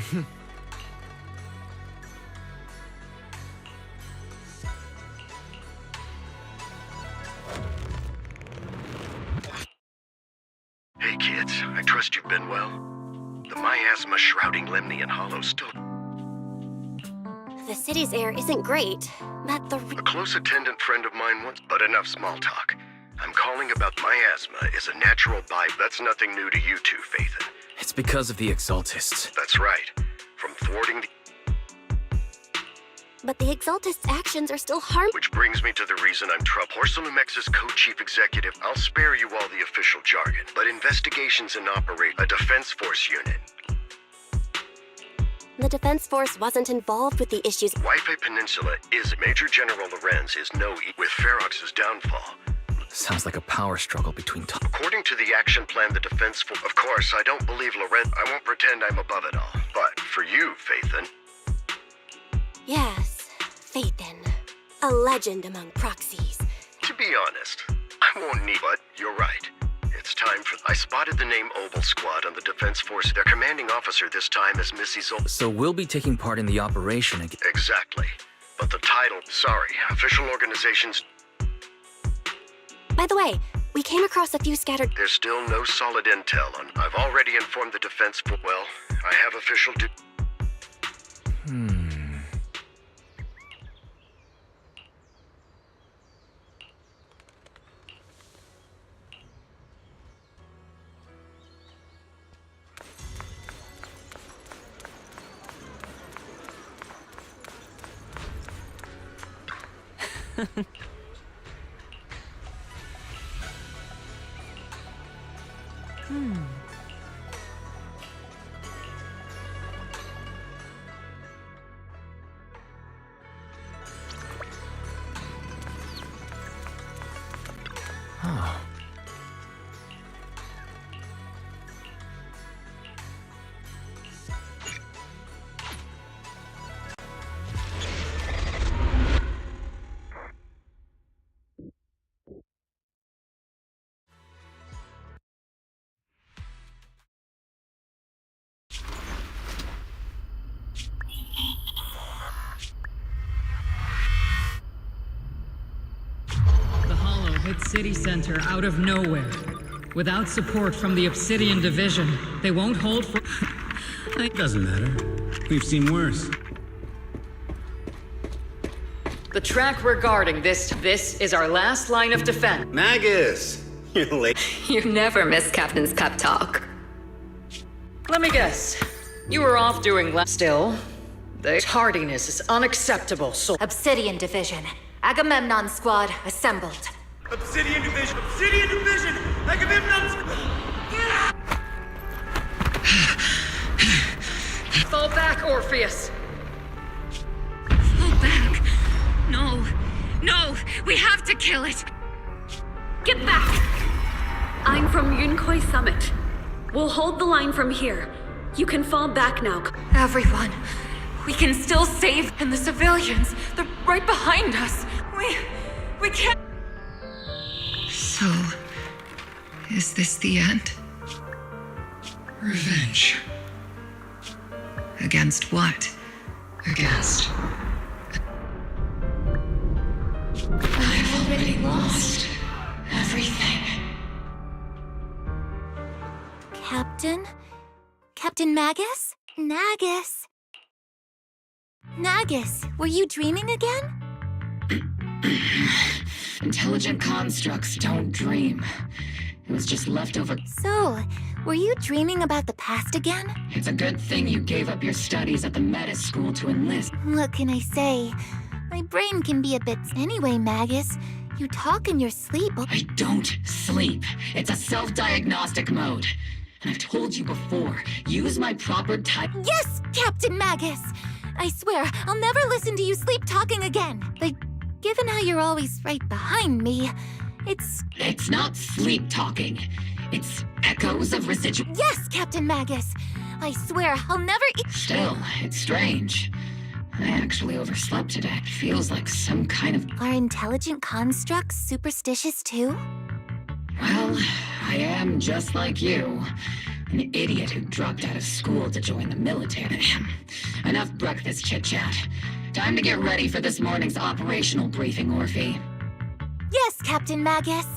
Hey kids, I trust you've been well. The miasma shrouding Lemnian Hollow still... The city's air isn't great, but A close attendant friend of mine once... But enough small talk. I'm calling about miasma is a natural vibe. That's nothing new to you two, Phaethon. It's because of the Exaltists. That's right. From thwarting the... But the Exaltists' actions are still harmful. Which brings me to the reason I'm trouble. Horselumex's co-chief executive. I'll spare you all the official jargon, but investigations and operate a defense force unit. The Defense Force wasn't involved with the issues. Wi-Fi Peninsula is... Major General Lorenz is with Ferox's downfall. Sounds like a power struggle between According to the action plan, the defense force... Of course, I don't believe Lorenz. I won't pretend I'm above it all. But for you, Phaethon... Yes, Phaethon. A legend among proxies. To be honest, I won't need... But you're right. It's time for... I spotted the name Obel Squad on the Defense Force. Their commanding officer this time is Missy Zol... So we'll be taking part in the operation again. Exactly. But the title... Sorry, official organizations... By the way, we came across a few scattered... There's still no solid intel on... I've already informed the Defense Force... Well, I have official... Hit city center out of nowhere. Without support from the Obsidian Division, they won't hold for... It doesn't matter. We've seen worse. The track regarding this is our last line of defense. Magus! You're late. You never miss Captain's pep talk. Let me guess. You were off doing still. The tardiness is unacceptable, so... Obsidian Division. Agamemnon Squad assembled. Obsidian Division! Obsidian Division! Agamemnon's... Fall back, Orpheus! Fall back! No! No! We have to kill it! Get back! I'm from Yunkoi Summit. We'll hold the line from here. You can fall back now. Everyone, we can still save... And the civilians, they're right behind us. We can't... So, is this the end? Revenge. Against what? Against... I've already lost everything. Captain? Captain Magus? Nagus? Nagus, were you dreaming again? Intelligent constructs don't dream. It was just leftover... So, were you dreaming about the past again? It's a good thing you gave up your studies at the Meta School to enlist. What can I say? My brain can be a bit... Anyway, Magus, you talk in your sleep. I don't sleep. It's a self-diagnostic mode. And I've told you before, use my proper type... Yes, Captain Magus! I swear, I'll never listen to you sleep talking again. But given how you're always right behind me, it's... It's not sleep talking. It's echoes of residual... Yes, Captain Magus! I swear, I'll never... Still, it's strange. I actually overslept today. It feels like some kind of... Are intelligent constructs superstitious too? Well, I am just like you. An idiot who dropped out of school to join the military. Enough breakfast chit-chat. Time to get ready for this morning's operational briefing, Orphe. Yes, Captain Magus.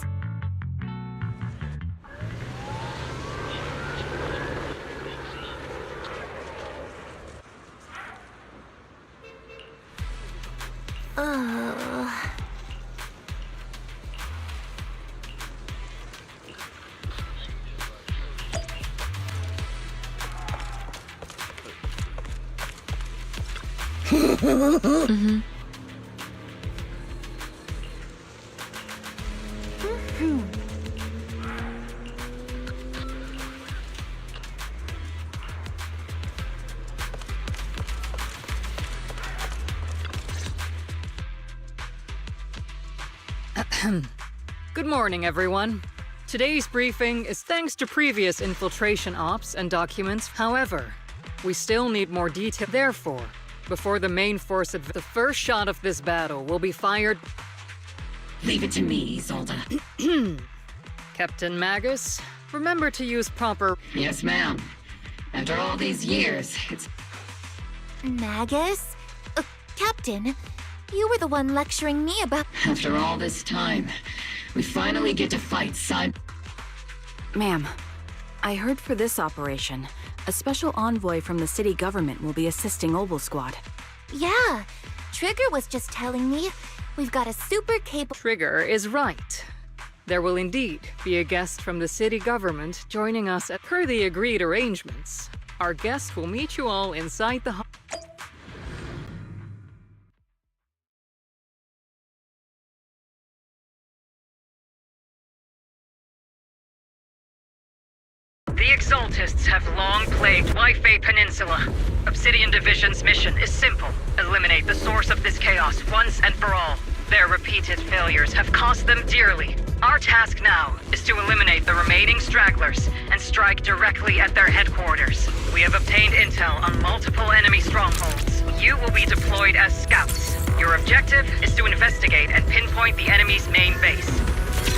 Good morning, everyone. Today's briefing is thanks to previous infiltration ops and documents. However, we still need more detail. Therefore, before the main force the first shot of this battle will be fired. Leave it to me, Isolde. Captain Magus, remember to use proper... Yes, ma'am. After all these years, it's... Magus? Captain, you were the one lecturing me about... After all this time, we finally get to fight side... Ma'am, I heard for this operation, a special envoy from the city government will be assisting Obel Squad. Yeah, Trigger was just telling me we've got a super capable... Trigger is right. There will indeed be a guest from the city government joining us per the agreed arrangements. Our guest will meet you all inside the... The Exaltists have long plagued Wi-Fi Peninsula. Obsidian Division's mission is simple. Eliminate the source of this chaos once and for all. Their repeated failures have cost them dearly. Our task now is to eliminate the remaining stragglers and strike directly at their headquarters. We have obtained intel on multiple enemy strongholds. You will be deployed as scouts. Your objective is to investigate and pinpoint the enemy's main base.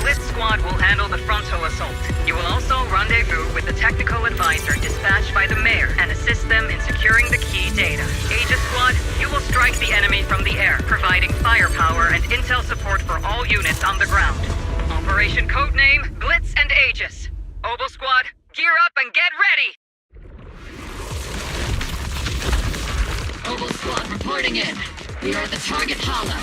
Blitz Squad will handle the frontal assault. You will also rendezvous with the technical advisor dispatched by the mayor and assist them in securing the key data. Aegis Squad, you will strike the enemy from the air, providing firepower and intel support for all units on the ground. Operation Codename Blitz and Aegis. Obel Squad, gear up and get ready! Obel Squad reporting in. We are at the target hollow.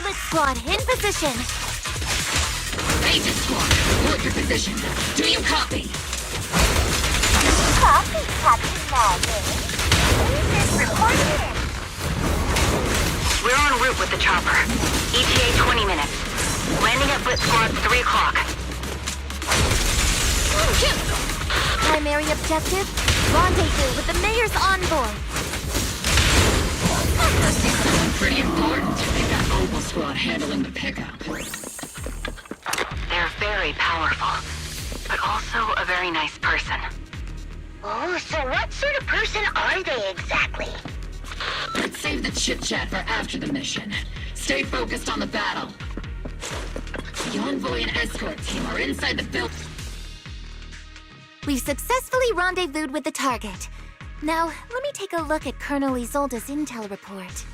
Blitz Squad, in position! Agent Squad, report your position. Do you copy? Copy, Captain Maggie. Agent reporting. We're en route with the chopper. ETA 20 minutes. Landing at Blitz Squad 3 o'clock. Primary objective, rendezvous with the Mayor's envoy. Must be something pretty important if they've got Opal Squad handling the pickup. They're very powerful, but also a very nice person. Oh, so what sort of person are they exactly? Let's save the chit-chat for after the mission. Stay focused on the battle. The envoy and escort team are inside the building. We've successfully rendezvoused with the target. Now, let me take a look at Colonel Isolde's intel report.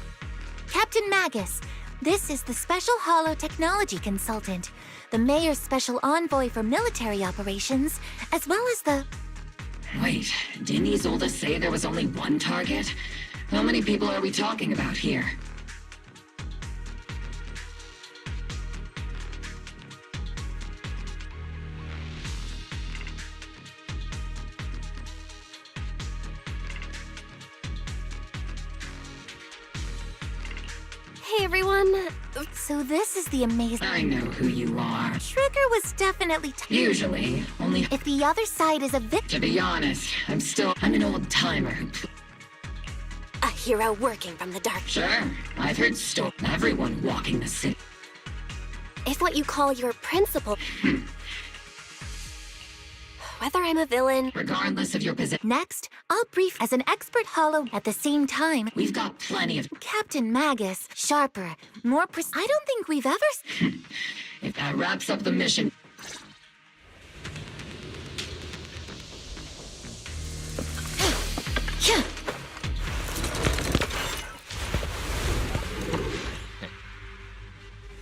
Captain Magus, this is the Special Holo Technology Consultant, the Mayor's Special Envoy for Military Operations, as well as the... Wait, didn't Isolde say there was only one target? How many people are we talking about here? Hey everyone. So this is the amazing... I know who you are. Trigger was definitely... Usually, only... If the other side is a victim... To be honest, I'm an old-timer who... A hero working from the dark. Sure, I've heard everyone walking the city. If what you call your principal... Whether I'm a villain... Regardless of your position... Next, I'll brief as an expert holo at the same time. We've got plenty of... Captain Magus, sharper, more I don't think we've ever... If that wraps up the mission...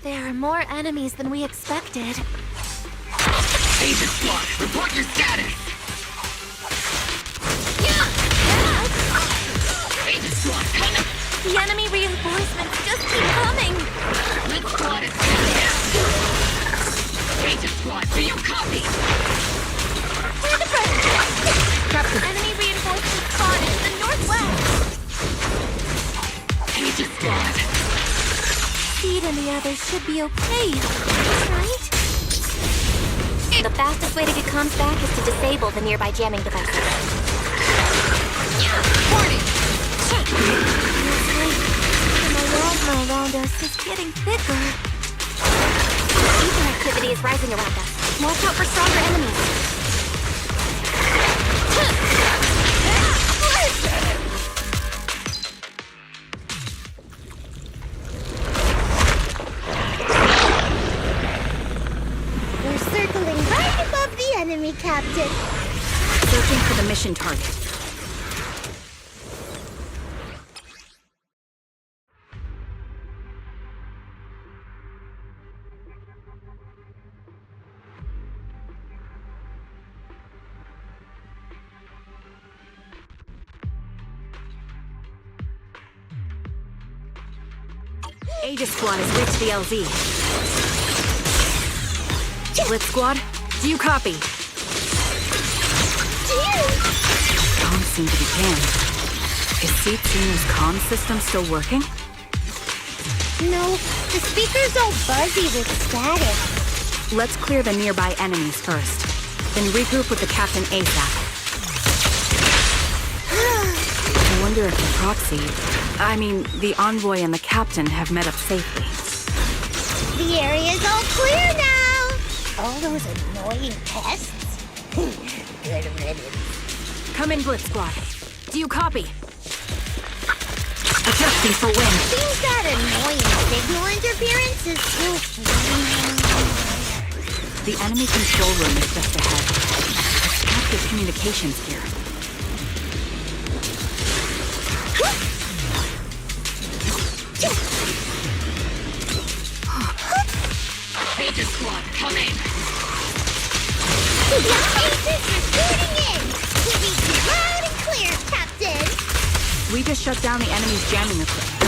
There are more enemies than we expected. Agent Squad, report your status! Agent Squad, coming! The enemy reinforcements just keep coming! Blitz Squad is coming out! Agent Squad, do you copy? Clear the front! Captain. Enemy reinforcements spotted to the northwest! Agent Squad! Speed and the others should be okay, right? The fastest way to get comms back is to disable the nearby jamming devices. Warning! The miasma around us is getting thicker. Ether activity is rising around us. Watch out for stronger enemies. Enemy captain. Searching for the mission target. Aegis Squad has reached the LZ. Blitz Squad, do you copy? Comms seem to be canned. Is Seatsuna's comm system still working? No, the speaker's all buzzy with static. Let's clear the nearby enemies first, then regroup with the captain ASAP. I wonder if the envoy and the captain have met up safely. The area's all clear now! All those annoying pests? Good riddance. Come in, Blitz Squad. Do you copy? Adjusting for wind. Seems that annoying signal interference is too... The enemy control room is just ahead. Active communications gear. Aegis Squad, come in! The Aegis is shooting in! We read you loud and clear, Captain! We just shut down the enemy's jamming equipment.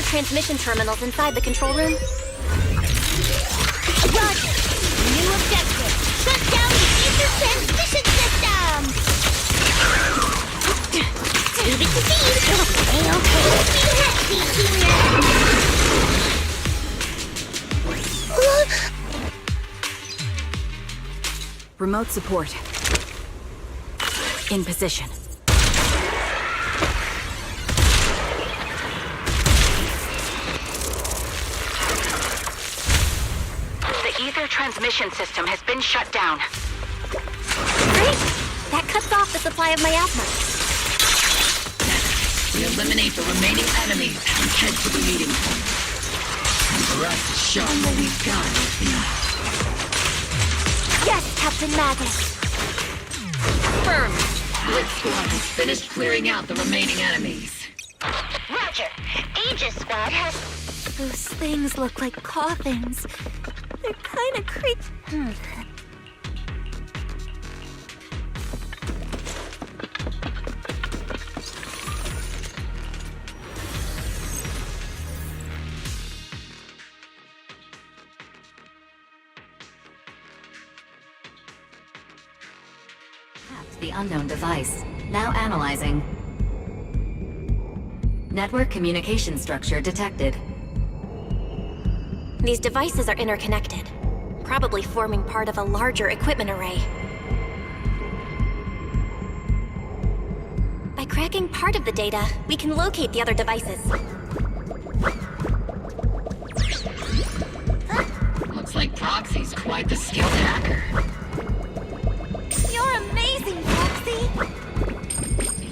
other transmission terminals inside the control room? Roger! New objective! Shut down the ether transmission system! Leave it to speed! A-okay! Speed ahead, Seed Senior! Remote support. In position. The ether transmission system has been shut down. Great! That cuts off the supply of miasma. We eliminate the remaining enemies and head to the meeting point. And for us to show them what we've got. Yes, Captain Magus. Firm. Blitz Squad has finished clearing out the remaining enemies. Roger. Aegis Squad has... Those things look like coffins. They're kinda creepy. The unknown device. Now analyzing. Network communication structure detected. These devices are interconnected, probably forming part of a larger equipment array. By cracking part of the data, we can locate the other devices. Looks like Proxy's quite the skilled hacker. You're amazing, Proxy!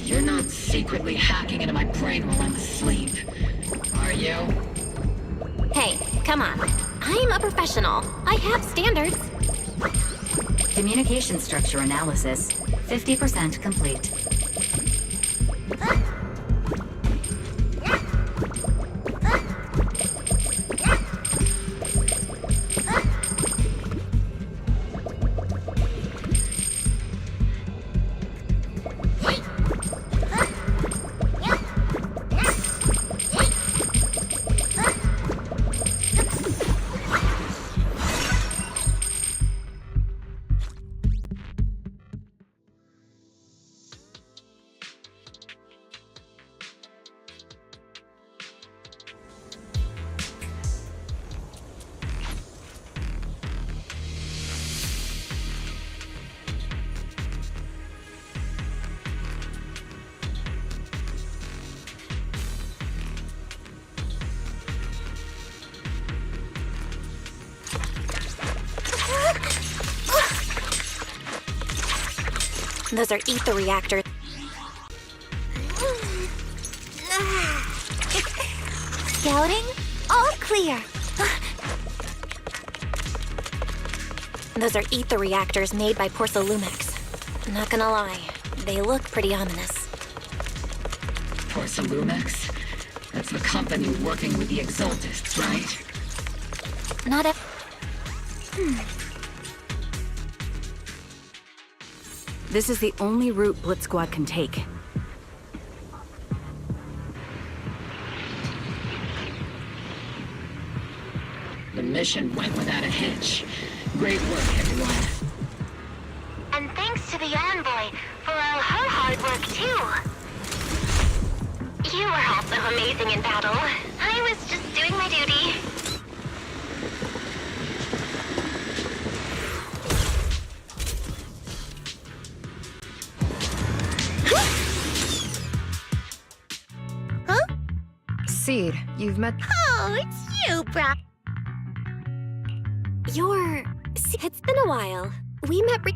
You're not secretly hacking into my brain while I'm asleep, are you? Hey, come on. I'm a professional. I have standards. Communication structure analysis. 50% complete. Those are ether reactors. Scouting? All clear. Those are ether reactors made by Porcelumex. Not gonna lie, they look pretty ominous. Porcelumex? That's the company working with the Exaltists, right? Not a... This is the only route Blitz Squad can take. The mission went without a hitch. Great work, everyone. And thanks to the Envoy for all her hard work, too. You were also amazing in battle. I was just doing my duty. Seed, you've met... Oh, it's you, Brock. It's been a while. We met I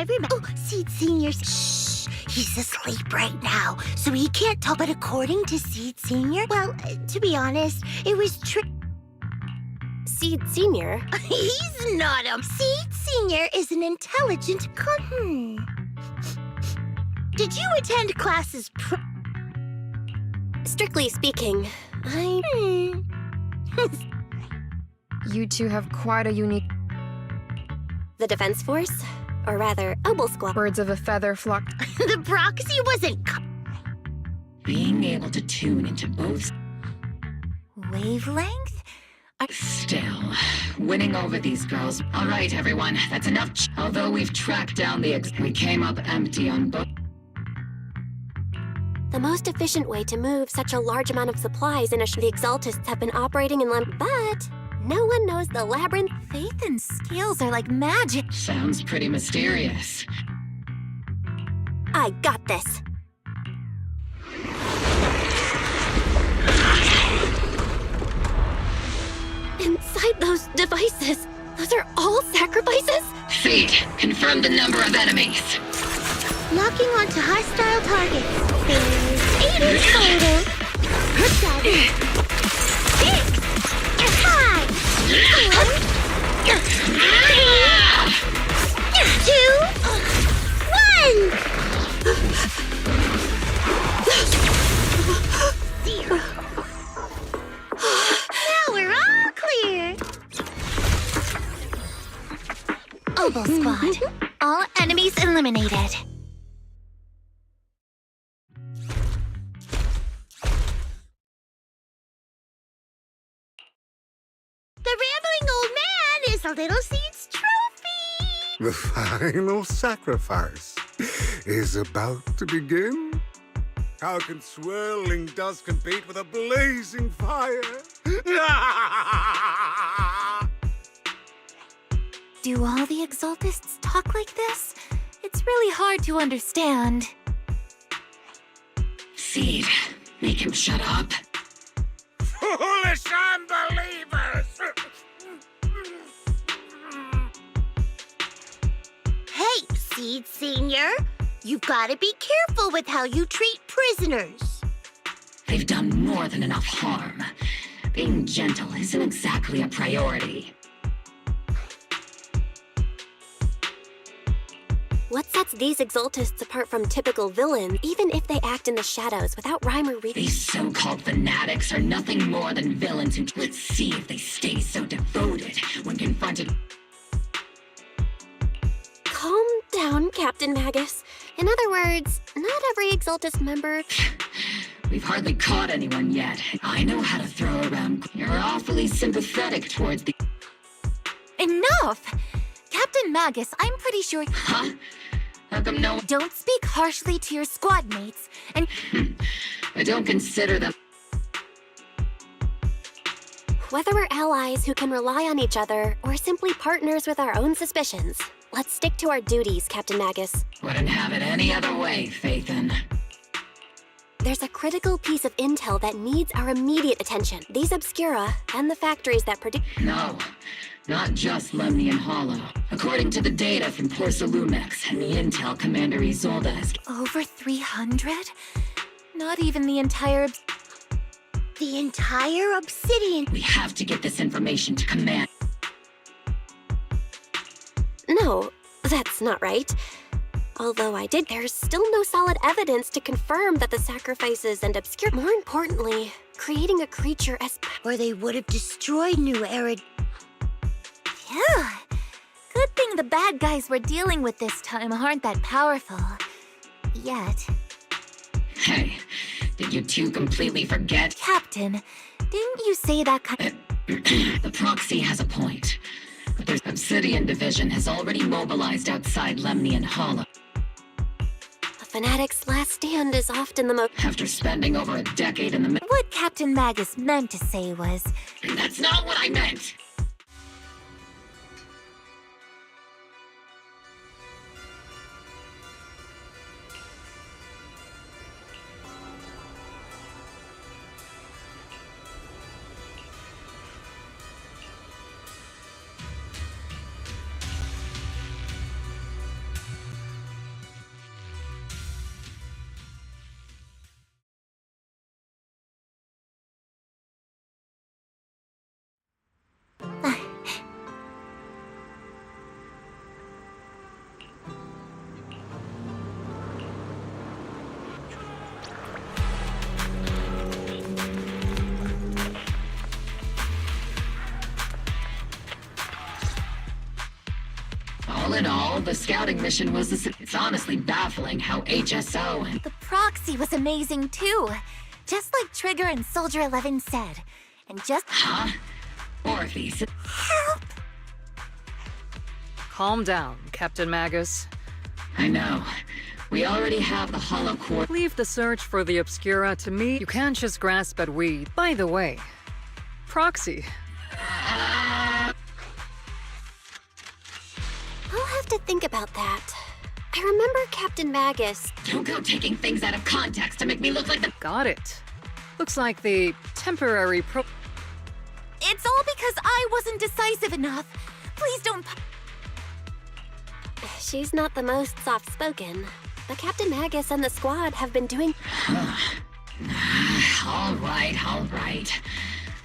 remember. Oh, Seed Senior. Shh. He's asleep right now, so he can't talk. But according to Seed Senior, well, to be honest, it was Seed Senior? He's not a... Seed Senior is an intelligent Did you attend classes Strictly speaking, You two have quite a unique... The Defense Force? Or rather, Obel Squad. Birds of a feather flock... The Proxy wasn't... Being able to tune into both... Wavelength? Still, winning over these girls. All right, everyone, that's enough. Although we've tracked down we came up empty on both. The most efficient way to move such a large amount of supplies in the Exaltists have been operating in but no one knows the labyrinth. Faith and skills are like magic. Sounds pretty mysterious. I got this. Inside those devices, those are all sacrifices? Seed, confirm the number of enemies. Locking onto hostile targets. There's 8 in total. 7, 6, 5, 4, 3, 2, 1. Now we're all clear. Obel Squad. All enemies eliminated. The rambling old man is a little seed's trophy. The final sacrifice is about to begin. How can swirling dust compete with a blazing fire? Do all the Exaltists talk like this? It's really hard to understand. Seed, make him shut up. Foolish unbelievers! Hey, Seed Senior. You've got to be careful with how you treat prisoners. They've done more than enough harm. Being gentle isn't exactly a priority. What sets these Exaltists apart from typical villains, even if they act in the shadows without rhyme or reason? These so-called fanatics are nothing more than villains who... Let's see if they stay so devoted when confronted... Calm down, Captain Magus. In other words, not every Exaltist member... We've hardly caught anyone yet. I know how to throw around... You're awfully sympathetic towards the... Enough! Captain Magus, I'm pretty sure... Huh? How come no... Don't speak harshly to your squad mates, and... I don't consider them... Whether we're allies who can rely on each other, or simply partners with our own suspicions, let's stick to our duties, Captain Magus. Wouldn't have it any other way, Phaethon. There's a critical piece of intel that needs our immediate attention. These Obscura, and the factories that produce... No, not just Lemnian Hollow. According to the data from Porcelumex and the intel Commander Isolde has... Over 300? Not even the entire... The entire Obsidian... We have to get this information to Command... No, that's not right. Although there's still no solid evidence to confirm that the sacrifices and obscure... More importantly, creating a creature as... Or they would have destroyed New Era... Yeah. Good thing the bad guys we're dealing with this time aren't that powerful. Yet. Hey, did you two completely forget? Captain, didn't you say that The proxy has a point. But the Obsidian Division has already mobilized outside Lemnian Hollow. A fanatic's last stand is often the most... After spending over a decade in the... What Captain Magus meant to say was... That's not what I meant! All in all, the scouting mission was it's honestly baffling how HSO and The proxy was amazing too. Just like Trigger and Soldier 11 said. And just... Huh? Orpheus. Help! Calm down, Captain Magus. I know. We already have the hollow core. Leave the search for the Obscura to me. You can't just grasp at weed. By the way, proxy. I'll have to think about that. I remember Captain Magus. Don't go taking things out of context to make me look like the... Got it. Looks like the temporary It's all because I wasn't decisive enough. Please don't... She's not the most soft-spoken, but Captain Magus and the squad have been doing... All right.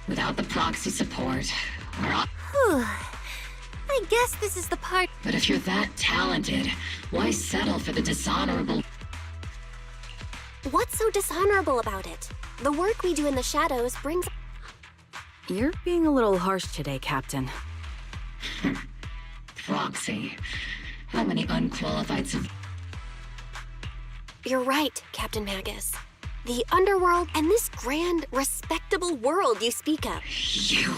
Without the proxy support, we're Whew. I guess this is the part... But if you're that talented, why settle for the dishonorable? What's so dishonorable about it? The work we do in the shadows brings... You're being a little harsh today, Captain. Proxy. How many unqualified You're right, Captain Magus. The underworld and this grand, respectable world you speak of. You...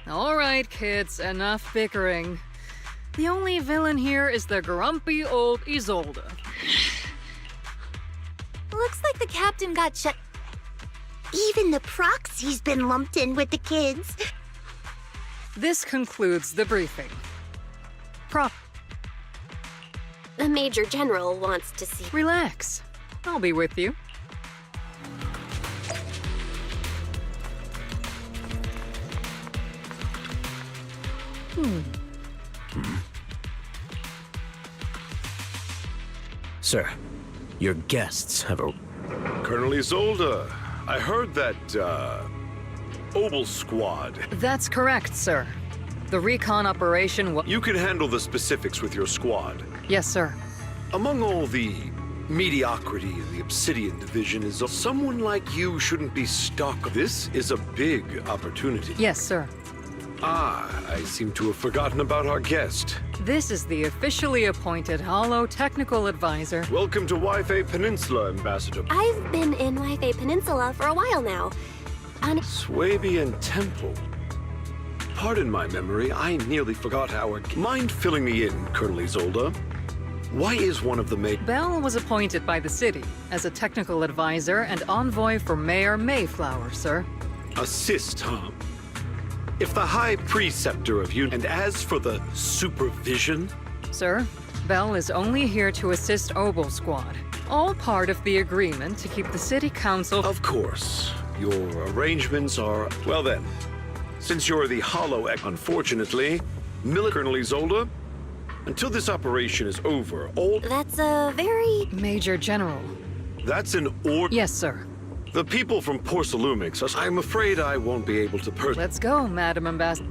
All right, kids, enough bickering. The only villain here is the grumpy old Isolde. Looks like the captain got shut... Even the proxy's been lumped in with the kids. This concludes the briefing. The Major General wants to see... Relax. I'll be with you. Sir, your guests have a... Colonel Isolde, I heard that, Obel Squad. That's correct, sir. The recon operation You can handle the specifics with your squad. Yes, sir. Among all the mediocrity in the Obsidian Division is someone like you shouldn't be stuck. This is a big opportunity. Yes, sir. I seem to have forgotten about our guest. This is the officially appointed Hollow Technical Advisor. Welcome to Wi-Fi Peninsula, Ambassador. I've been in Wi-Fi Peninsula for a while now. Swabian Temple. Pardon my memory, I nearly forgot our... Mind filling me in, Colonel Isolde? Why is one of the Bell was appointed by the city as a technical advisor and envoy for Mayor Mayflower, sir. Assist, huh? If the High Preceptor of you... And as for the supervision? Sir, Bell is only here to assist Obel Squad. All part of the agreement to keep the city council... Of course. Your arrangements are... Well then, since you're the Hollow... Unfortunately, Colonel Isolde, until this operation is over, all... That's a very... Major General. That's an order... Yes, sir. The people from Porcelumix, I'm afraid I won't be able to Let's go, Madam Ambassador.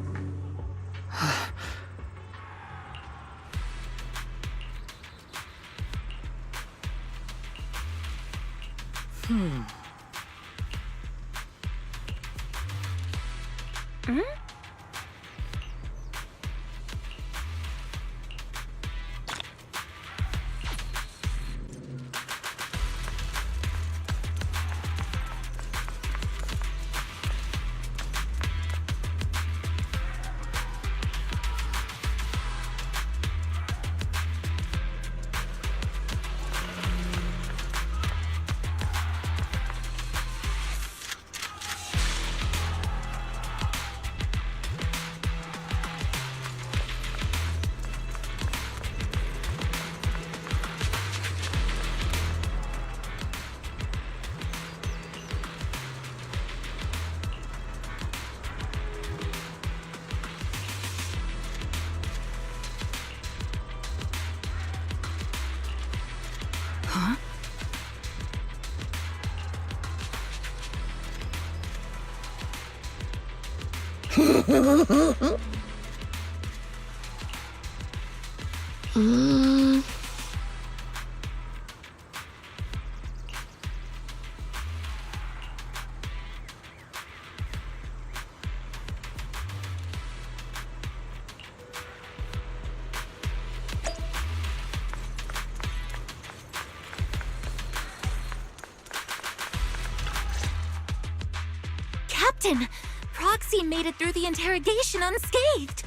Captain! Proxy made it through the interrogation unscathed.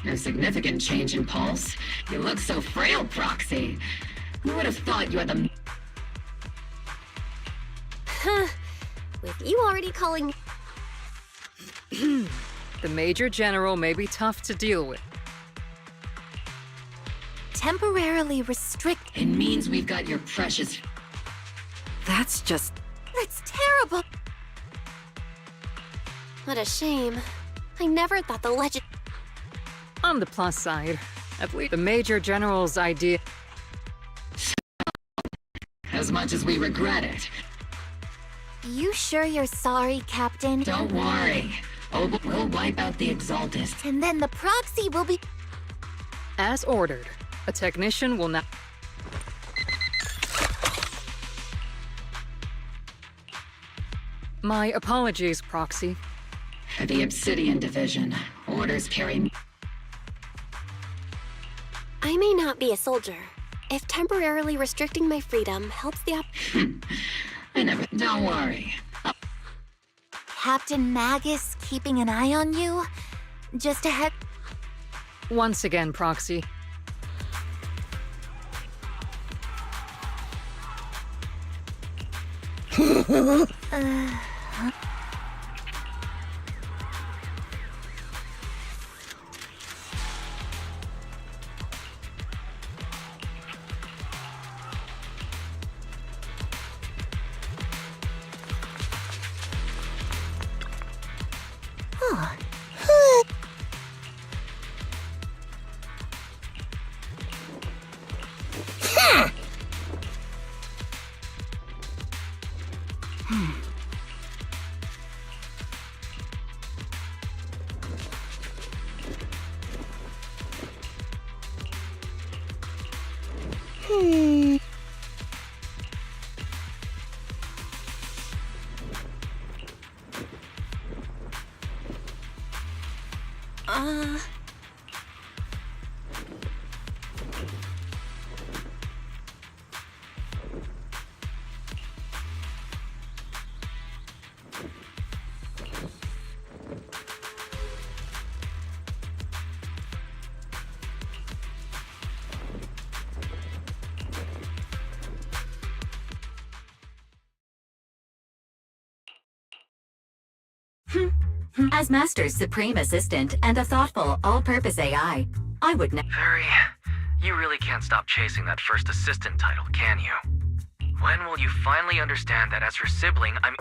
No significant change in pulse. You look so frail, Proxy. Who would have thought you had the... Huh. With you already calling... The Major General may be tough to deal with. Temporarily restrict... It means we've got your precious... That's just... That's terrible! What a shame. I never thought the legend... On the plus side, at least the Major General's idea... As much as we regret it. You sure you're sorry, Captain? Don't worry. We'll wipe out the Exaltists. And then the proxy will be... As ordered, a technician will not... My apologies, Proxy. For the Obsidian Division, orders carry... I may not be a soldier. If temporarily restricting my freedom helps the Don't worry. Captain Magus keeping an eye on you? Just a head... Once again, Proxy. As Master's supreme assistant and a thoughtful, all-purpose AI, I would never... You really can't stop chasing that first assistant title, can you? When will you finally understand that as her sibling, I'm...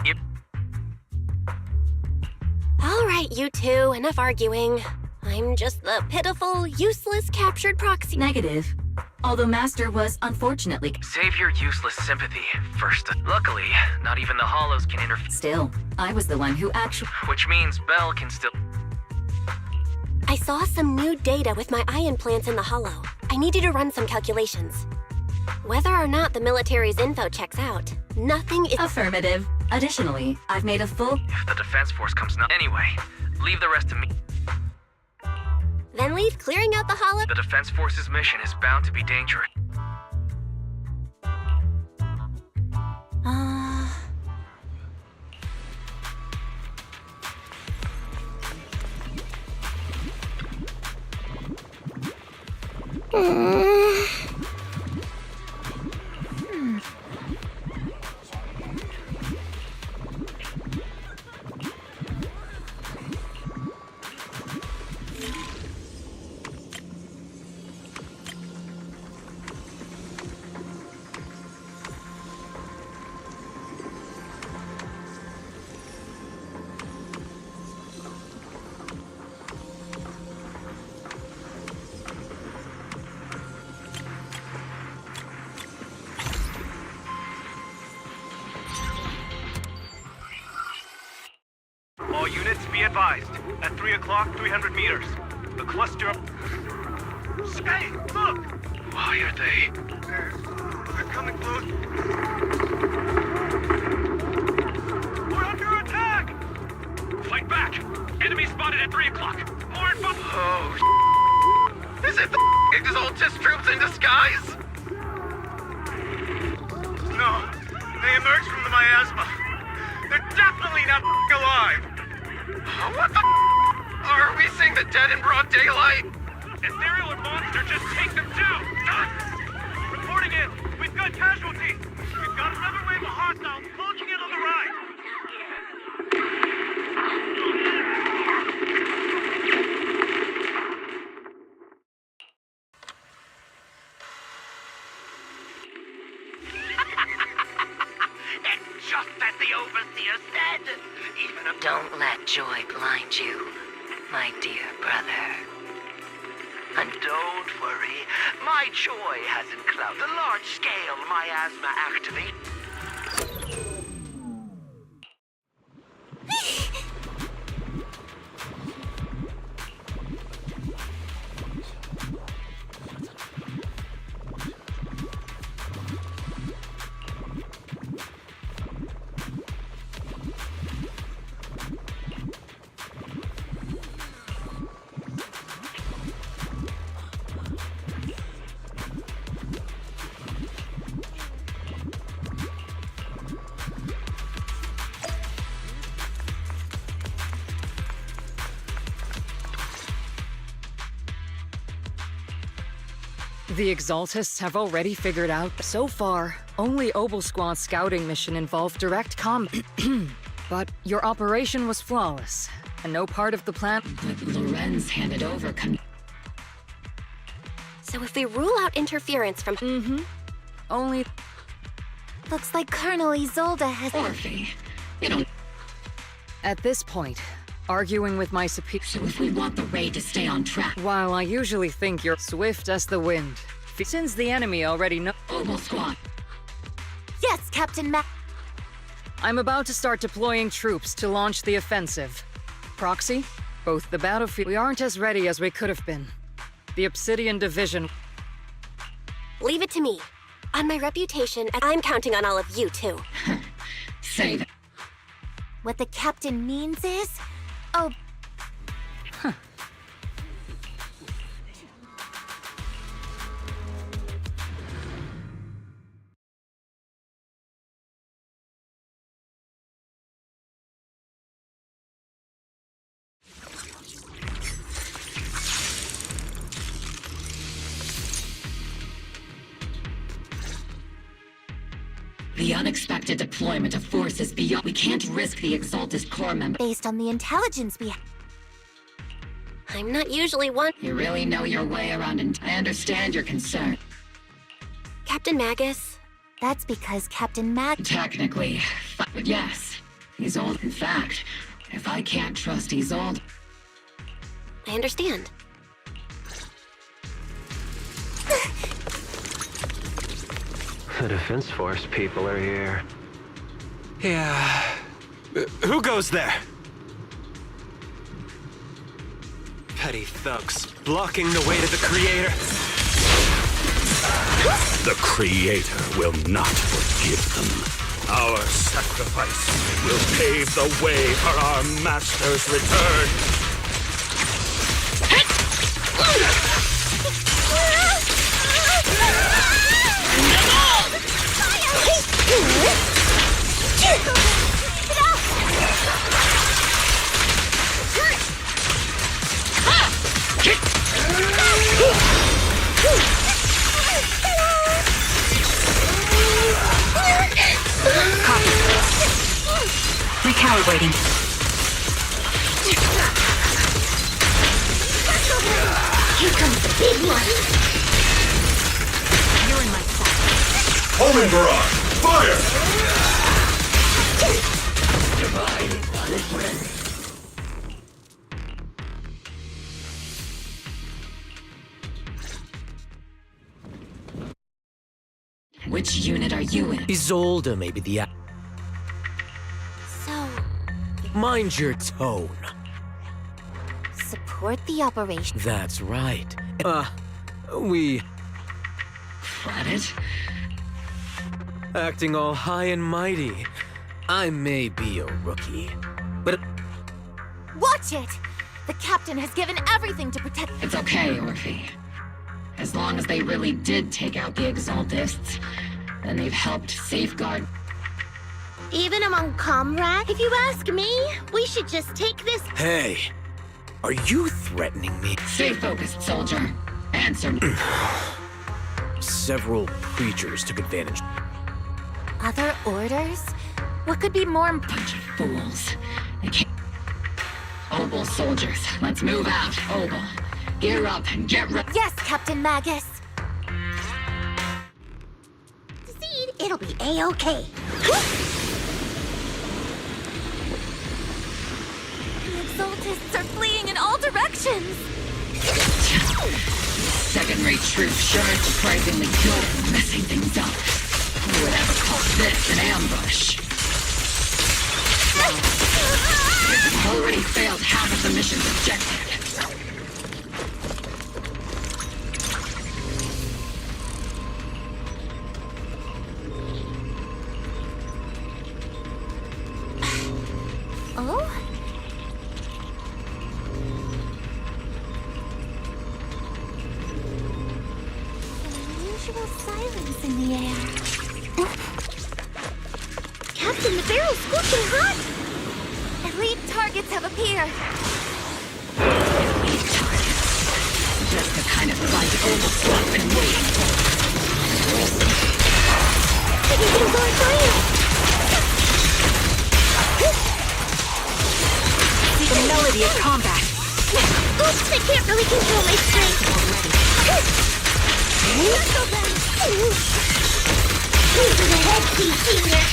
All right, you two, enough arguing. I'm just the pitiful, useless, captured proxy. Negative. Although Master was unfortunately... Save your useless sympathy first. Luckily, not even the Hollows can interfere. Still, I was the one who actually... Which means Belle can still... I saw some new data with my eye implants in the Hollow. I need you to run some calculations. Whether or not the military's info checks out, nothing is... Affirmative. Additionally, I've made a full... If the Defense Force comes now... Anyway, leave the rest to me. Then leave clearing out the Hollow... The Defense Force's mission is bound to be dangerous. All units be advised. At 3 o'clock, 300 meters. The cluster of... Hey, look! Why are they... They're coming close. We're under attack! Fight back! Enemy spotted at 3 o'clock. More info... Oh, is it the Exaltist troops in disguise? No, they emerged from the miasma. They're definitely not alive. What the Are we seeing the dead in broad daylight? Ethereal or monster, just take them down! Reporting in. We've got casualties. We've got another wave of hostiles closing in on the right. It's just as the Overseer said. Even a... Don't let joy blind you, my dear brother. And don't worry, my joy hasn't clouded the large-scale miasma activate. The Exaltists have already figured out. So far, only Oblsquad's scouting mission involved direct combat. But your operation was flawless, and no part of the plan— But Lorenz handed over So if we rule out interference from— Only— Looks like Colonel Isolde has— Orphe, you don't— At this point, arguing with my superior— So if we want the raid to stay on track— While I usually think you're swift as the wind, since the enemy already know— Oblsquad. Yes, Captain Mac— I'm about to start deploying troops to launch the offensive. Proxy, both the battlefield— We aren't as ready as we could have been. The Obsidian Division— Leave it to me. On my reputation, I'm counting on all of you, too. Save it. What the captain means is... Oh... The unexpected deployment of forces beyond— We can't risk the Exaltist Corps member— Based on the intelligence we have. I'm not usually one— You really know your way around, and I understand your concern. Captain Magus. That's because Captain Technically, but yes. Isolde, in fact, if I can't trust Isolde— I understand. The Defense Force people are here. Yeah. Who goes there? Petty thugs, blocking the way to the Creator. The Creator will not forgive them. Our sacrifice will pave the way for our Master's return. Copy. Recalibrating. Here comes the big one. You're in my sight. Homing barrage! Fire! Which unit are you in? Isolde may be the... So... Mind your tone. Support the operation. That's right. We... Planet? Acting all high and mighty. I may be a rookie, but... Watch it! The captain has given everything to protect... It's okay, Orphe. As long as they really did take out the Exaltists, then they've helped safeguard... Even among comrades? If you ask me, we should just take this. Hey, are you threatening me? Stay focused, soldier. Answer me. Several preachers took advantage. Other orders? What could be more Bunch of fools. They can't... Obel soldiers, let's move out. Obel, gear up and get ready. Yes, Captain Magus. Seed, it'll be A-okay. The Exaltists are fleeing in all directions. Second-rate troops sure are surprisingly good at messing things up. Who would ever call this an ambush? We've already failed half of the mission's objective. Oh? Unusual silence in the air. Captain, the barrel's scorching hot! Elite targets have appeared. Elite targets. Just the kind of fight Obel's been waiting for. Everything's on fire! The melody of combat. Oops, I can't really control my strength. Muscle them! Over the head, Senior!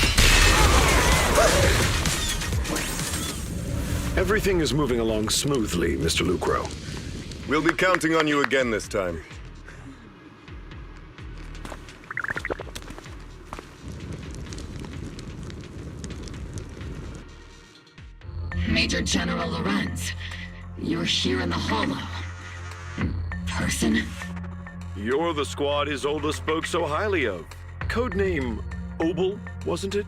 Everything is moving along smoothly, Mr. Lucro. We'll be counting on you again this time. Major General Lorenz, you're here in the Hollow. In person? You're the squad Isolde spoke so highly of. Codename Obel, wasn't it?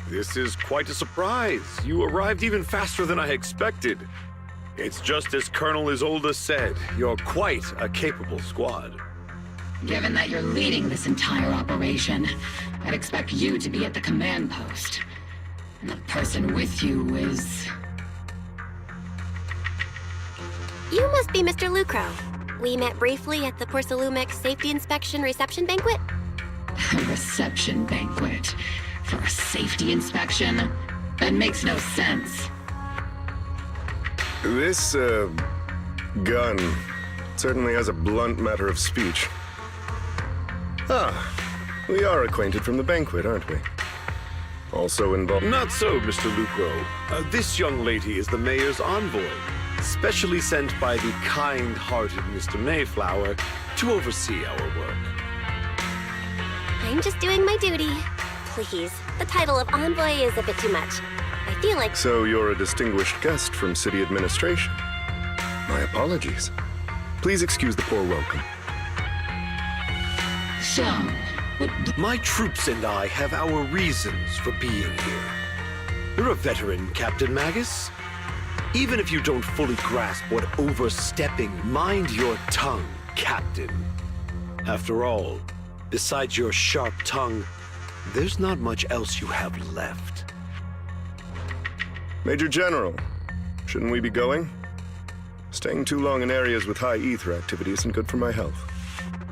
This is quite a surprise. You arrived even faster than I expected. It's just as Colonel Isolde said. You're quite a capable squad. Given that you're leading this entire operation, I'd expect you to be at the command post. And the person with you is... You must be Mr. Lucro. We met briefly at the Porcelumex Safety Inspection Reception Banquet. A reception banquet? For a safety inspection? That makes no sense. This, gun certainly has a blunt matter of speech. Ah, we are acquainted from the banquet, aren't we? Also involved... Not so, Mr. Lucro. This young lady is the mayor's envoy, specially sent by the kind-hearted Mr. Mayflower to oversee our work. I'm just doing my duty. Please, the title of envoy is a bit too much. I feel like... So you're a distinguished guest from city administration. My apologies. Please excuse the poor welcome. So, my troops and I have our reasons for being here. You're a veteran, Captain Magus. Even if you don't fully grasp what overstepping, mind your tongue, Captain. After all, besides your sharp tongue, there's not much else you have left. Major General, shouldn't we be going? Staying too long in areas with high ether activity isn't good for my health.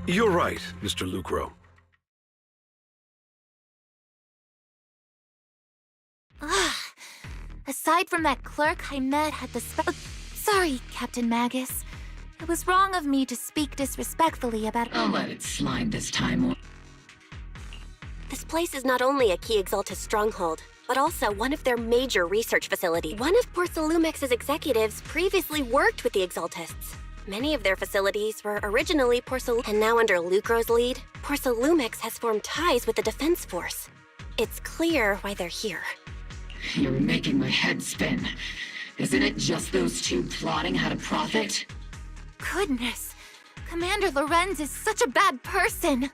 You're right, Mr. Lucro. Aside from that clerk I met at the sorry, Captain Magus. It was wrong of me to speak disrespectfully about... I'll let it slide this time. This place is not only a key Exaltus stronghold, but also one of their major research facilities. One of Porcelumex's executives previously worked with the Exaltists. Many of their facilities were originally and now under Lucro's lead, Porcelumex has formed ties with the Defense Force. It's clear why they're here. You're making my head spin. Isn't it just those two plotting how to profit? Goodness, Commander Lorenz is such a bad person.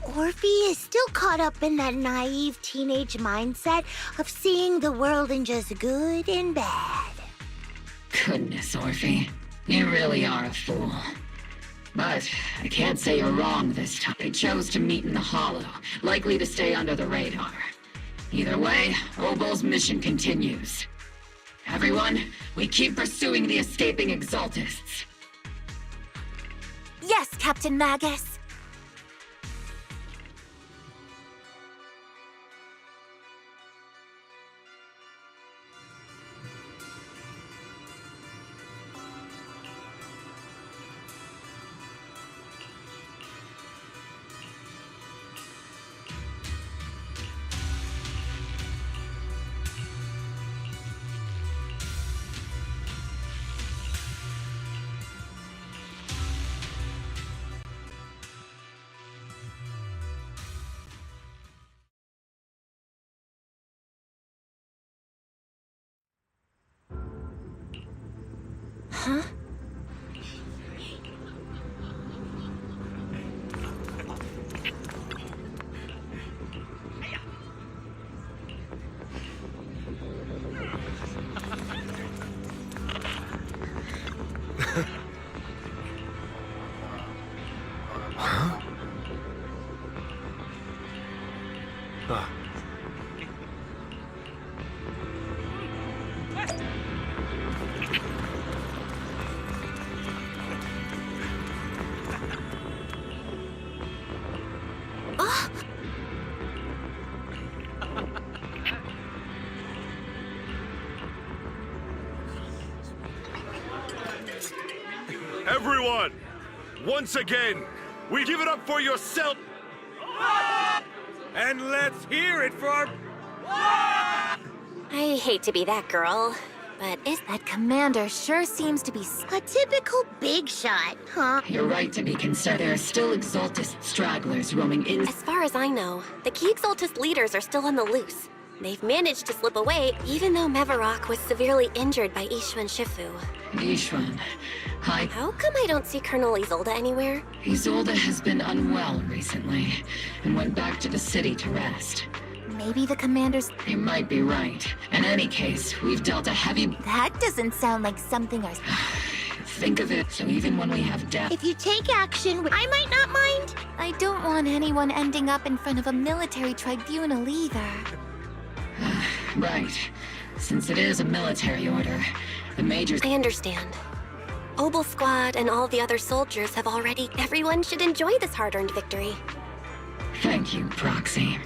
Orphe is still caught up in that naive teenage mindset of seeing the world in just good and bad. Goodness, Orphe. You really are a fool. But I can't say you're wrong this time. They chose to meet in the Hollow, likely to stay under the radar. Either way, Obol's mission continues. Everyone, we keep pursuing the escaping Exaltists. Yes, Captain Magus. Huh? Huh? Everyone, once again, we give it up for yourself. And let's hear it for our... I hate to be that girl, but that commander sure seems to be a typical big shot, huh? You're right to be concerned. There are still Exaltist stragglers roaming in. As far as I know, the key Exaltist leaders are still on the loose. They've managed to slip away, even though Mevarok was severely injured by Ishwan Shifu. Ishwan, hi. How come I don't see Colonel Isolde anywhere? Isolde has been unwell recently, and went back to the city to rest. Maybe the commanders... You might be right. In any case, we've dealt a heavy... That doesn't sound like something our... Think of it, so even when we have death... If you take action, I might not mind. I don't want anyone ending up in front of a military tribunal either. Right. Since it is a military order, the majors... I understand. Obel Squad and all the other soldiers have already... Everyone should enjoy this hard-earned victory. Thank you, Proxy.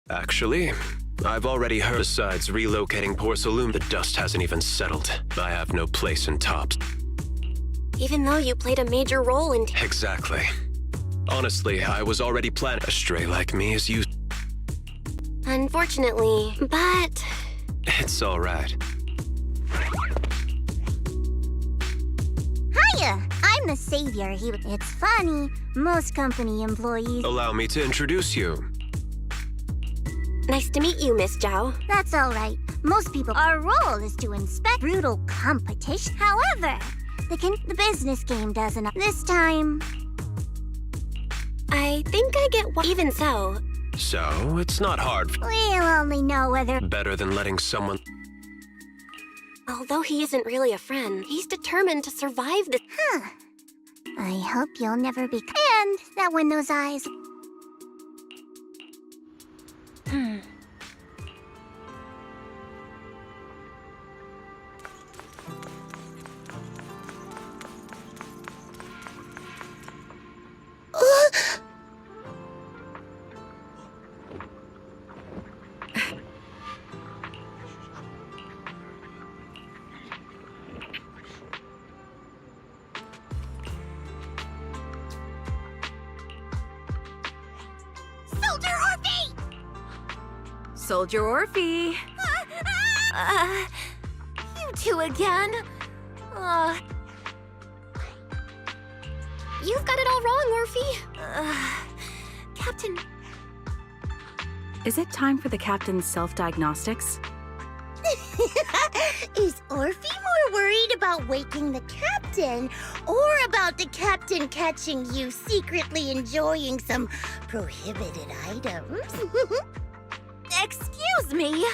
Actually, I've already heard. Besides relocating Porcelain, the dust hasn't even settled. I have no place in Tops. Even though you played a major role in... Exactly. Honestly, I was already planning. A stray like me is you. Unfortunately, but... It's all right. Hiya! I'm the savior here. It's funny. Most company employees... Allow me to introduce you. Nice to meet you, Miss Zhao. That's all right. Most people... Our role is to inspect brutal competition. However, the business game doesn't... This time... I think I get what... Even so... So, it's not hard. We'll only know whether... Better than letting someone... Although he isn't really a friend, he's determined to survive this... Huh. I hope you'll never be... And that when those eyes... Soldier Orphe! You two again? You've got it all wrong, Orphe. Captain... Is it time for the captain's self-diagnostics? Is Orphe more worried about waking the captain, or about the captain catching you secretly enjoying some prohibited items? Excuse me!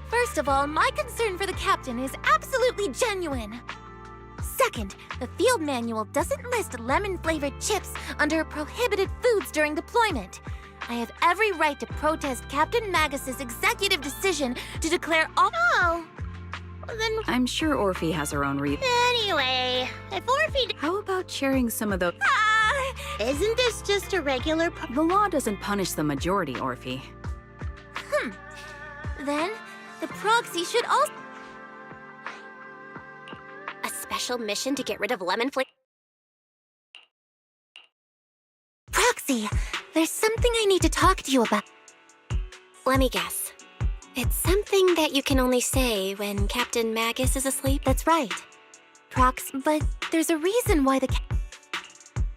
First of all, my concern for the captain is absolutely genuine. Second, the field manual doesn't list lemon-flavored chips under prohibited foods during deployment. I have every right to protest Captain Magus's executive decision to declare all— Oh, well then— I'm sure Orphe has her own reason. Anyway, if Orphe— How about sharing some of the— Isn't this just a regular— The law doesn't punish the majority, Orphe. Then, the proxy should also— A special mission to get rid of lemon flavor. Proxy, there's something I need to talk to you about. Let me guess. It's something that you can only say when Captain Magus is asleep? That's right. But there's a reason why the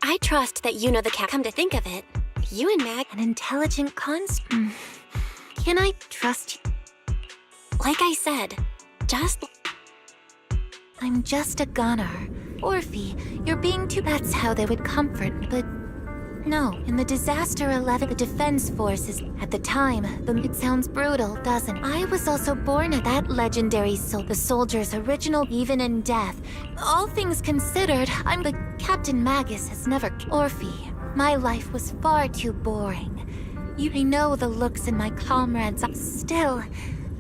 I trust that you know the Come to think of it, you and Mag— An intelligent construct. Can I trust you? Like I said, I'm just a gunner. Orphe, you're being too— That's how they would comfort me, but— No, in the Disaster 11, the Defense Forces, at the time, it sounds brutal, doesn't it? I was also born at that legendary the soldier's original, even in death. All things considered, but Captain Magus has never— Orphe, my life was far too boring. I know the looks in my comrades' still,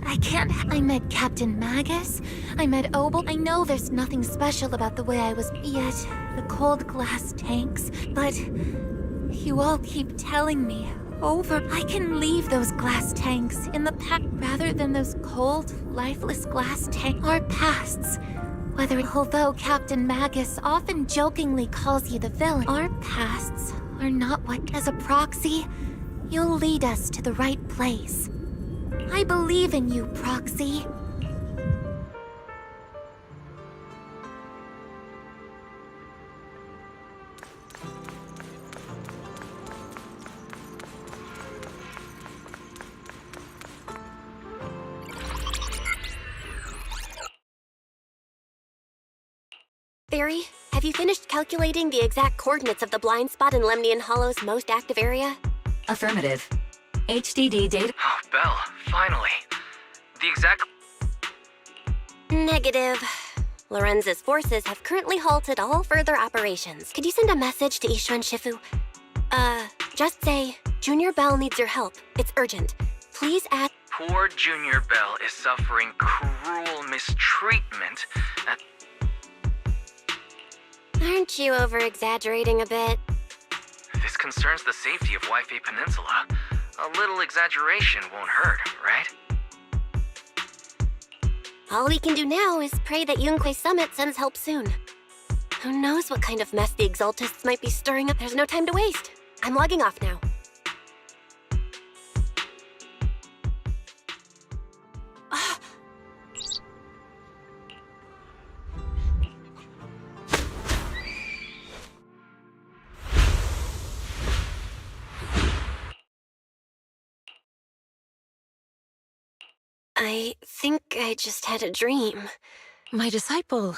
I can't— I met Captain Magus, I met Obel. I know there's nothing special about the way I was— Yet, the cold glass tanks, but— You all keep telling me I can leave those glass tanks in the past rather than those cold, lifeless glass tanks. Our pasts, although Captain Magus often jokingly calls you the villain, our pasts are not what— As a proxy, you'll lead us to the right place. I believe in you, Proxy. Theory, have you finished calculating the exact coordinates of the blind spot in Lemnian Hollow's most active area? Affirmative. HDD data— Oh, Belle, finally. The exact— Negative. Lorenz's forces have currently halted all further operations. Could you send a message to Ishu and Shifu? Just say, Junior Belle needs your help. It's urgent. Please add— Poor Junior Belle is suffering cruel mistreatment at— Aren't you over-exaggerating a bit? This concerns the safety of Wi-Fi Peninsula. A little exaggeration won't hurt, right? All we can do now is pray that Yunquay Summit sends help soon. Who knows what kind of mess the Exaltists might be stirring up? There's no time to waste. I'm logging off now. I think I just had a dream. My disciple,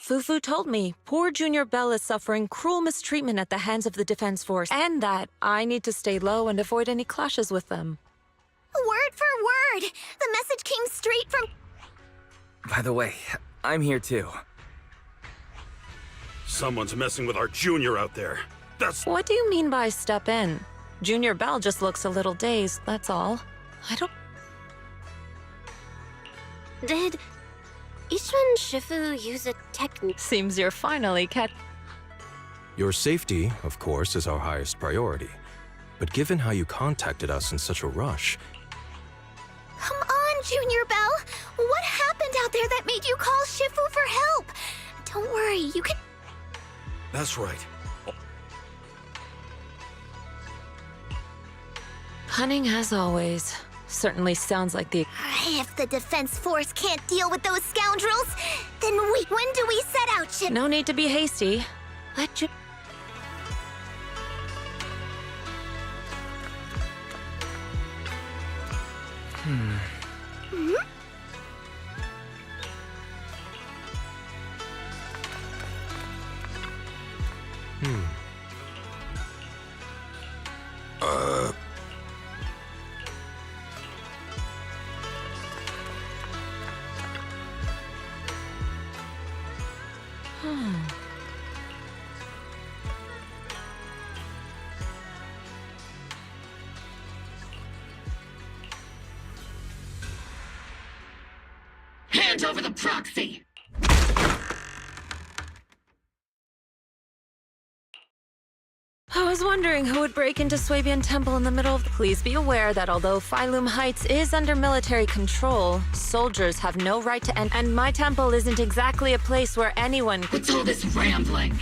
Fufu told me poor Junior Belle is suffering cruel mistreatment at the hands of the Defense Force, and that I need to stay low and avoid any clashes with them. Word for word! The message came straight from— By the way, I'm here too. Someone's messing with our Junior out there. That's— What do you mean by step in? Junior Belle just looks a little dazed, that's all. I don't— Did Ishu and Shifu use a technique? Seems you're finally Your safety, of course, is our highest priority. But given how you contacted us in such a rush— Come on, Junior Belle! What happened out there that made you call Shifu for help? Don't worry, you can— That's right. Cunning as always. Certainly sounds like the— If the Defense Force can't deal with those scoundrels, then when do we set out, Shifu? No need to be hasty. Let you— Hand over the proxy! I was wondering who would break into Swabian Temple in the middle of the... Please be aware that although Phylum Heights is under military control, soldiers have no right to enter, and my temple isn't exactly a place where anyone... What's all this rambling?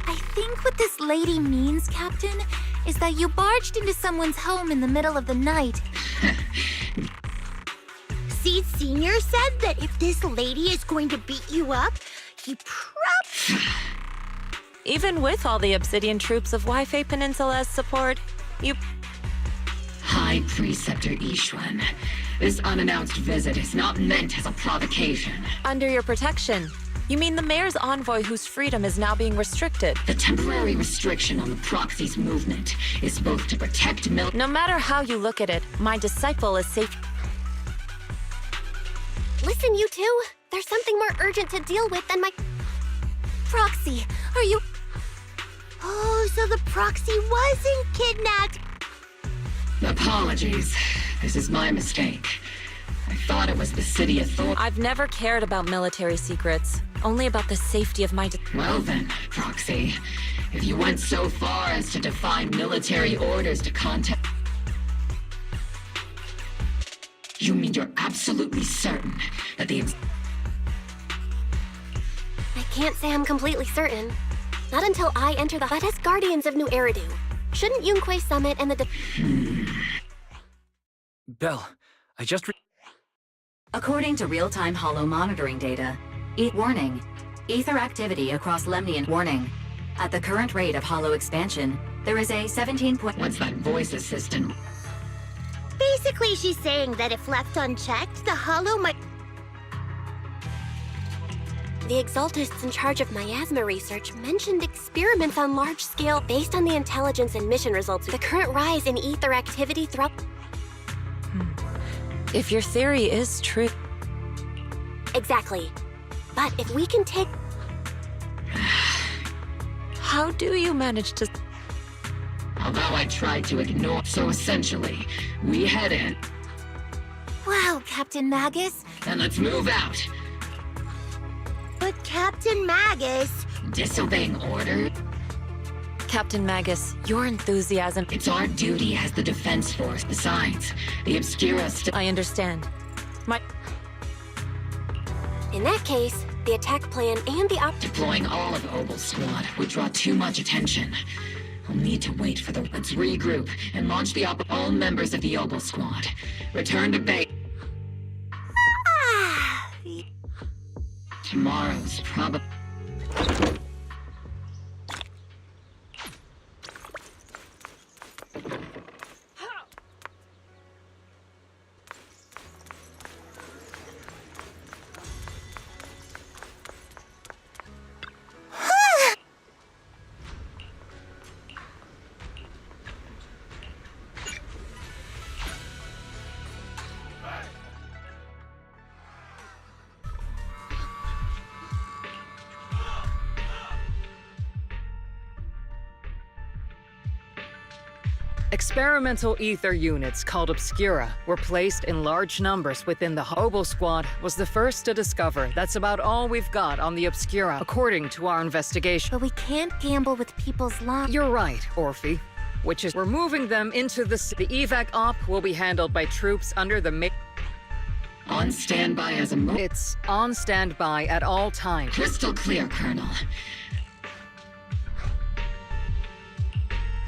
I think what this lady means, Captain, is that you barged into someone's home in the middle of the night. Seed Senior said that if this lady is going to beat you up, he Even with all the Obsidian troops of Wi-Fi Peninsula's support, you... High Preceptor Ishwan, this unannounced visit is not meant as a provocation. Under your protection. You mean the mayor's envoy whose freedom is now being restricted? The temporary restriction on the proxy's movement is both to protect No matter how you look at it, my disciple is safe. Listen, you two. There's something more urgent to deal with than my... Proxy, are you... Oh, so the proxy wasn't kidnapped. Apologies. This is my mistake. I thought it was the city authority. I've never cared about military secrets. Only about the safety of my... Well then, Proxy. If you went so far as to defy military orders to contact... You mean you're absolutely certain that the... I can't say I'm completely certain. Not until I enter the hut as Guardians of New Eridu. Shouldn't Yunque Summit and the... Belle, I just... According to real-time holo monitoring data, warning, ether activity across Lemnian. Warning, at the current rate of holo expansion, there is a 17 point... What's that voice assistant? Basically, she's saying that if left unchecked, the holo might... The Exaltists in charge of miasma research mentioned experiments on large scale based on the intelligence and mission results. The current rise in ether activity throughout... If your theory is true... Exactly. But if we can take... How do you manage to... Although I tried to ignore... So essentially, we head in. Wow, Captain Magus. And let's move out. But Captain Magus... Disobeying order? Captain Magus, your enthusiasm... It's our duty as the Defense Force. Besides, the Obscura still... I understand. In that case, the attack plan and the Deploying all of Obel's squad would draw too much attention. We'll need to wait for the... Let's regroup and launch the all members of the Obel squad. Return to base. Tomorrow's probably... Experimental ether units called Obscura were placed in large numbers within the Obel squad was the first to discover that's about all we've got on the Obscura, according to our investigation. But we can't gamble with people's lives. You're right, Orphe. Which is, we're moving them into the evac op will be handled by troops under the On standby as a... It's on standby at all times. Crystal clear, Colonel.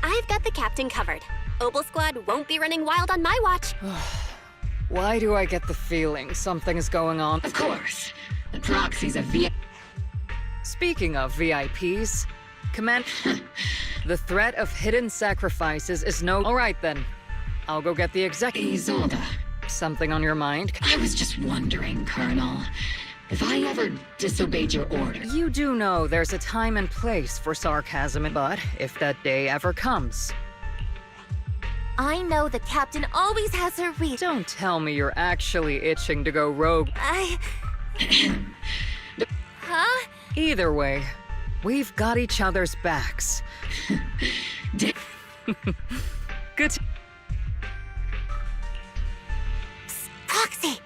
I've got the captain covered. Obel squad won't be running wild on my watch. Why do I get the feeling something's going on? Of course. The proxy's a VIP. Speaking of VIPs, Command... The threat of hidden sacrifices is no... All right, then. I'll go get the Isolde. Something on your mind? I was just wondering, Colonel. If I ever disobeyed your order... You do know there's a time and place for sarcasm, but if that day ever comes... I know the captain always has her read. Don't tell me you're actually itching to go rogue. Huh? Either way, we've got each other's backs. Good. Proxy!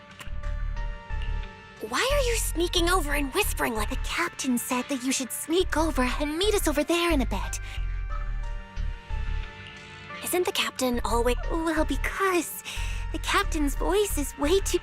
Why are you sneaking over and whispering like The captain said that you should sneak over and meet us over there in a bit. Isn't the captain always... Well, because the captain's voice is way too...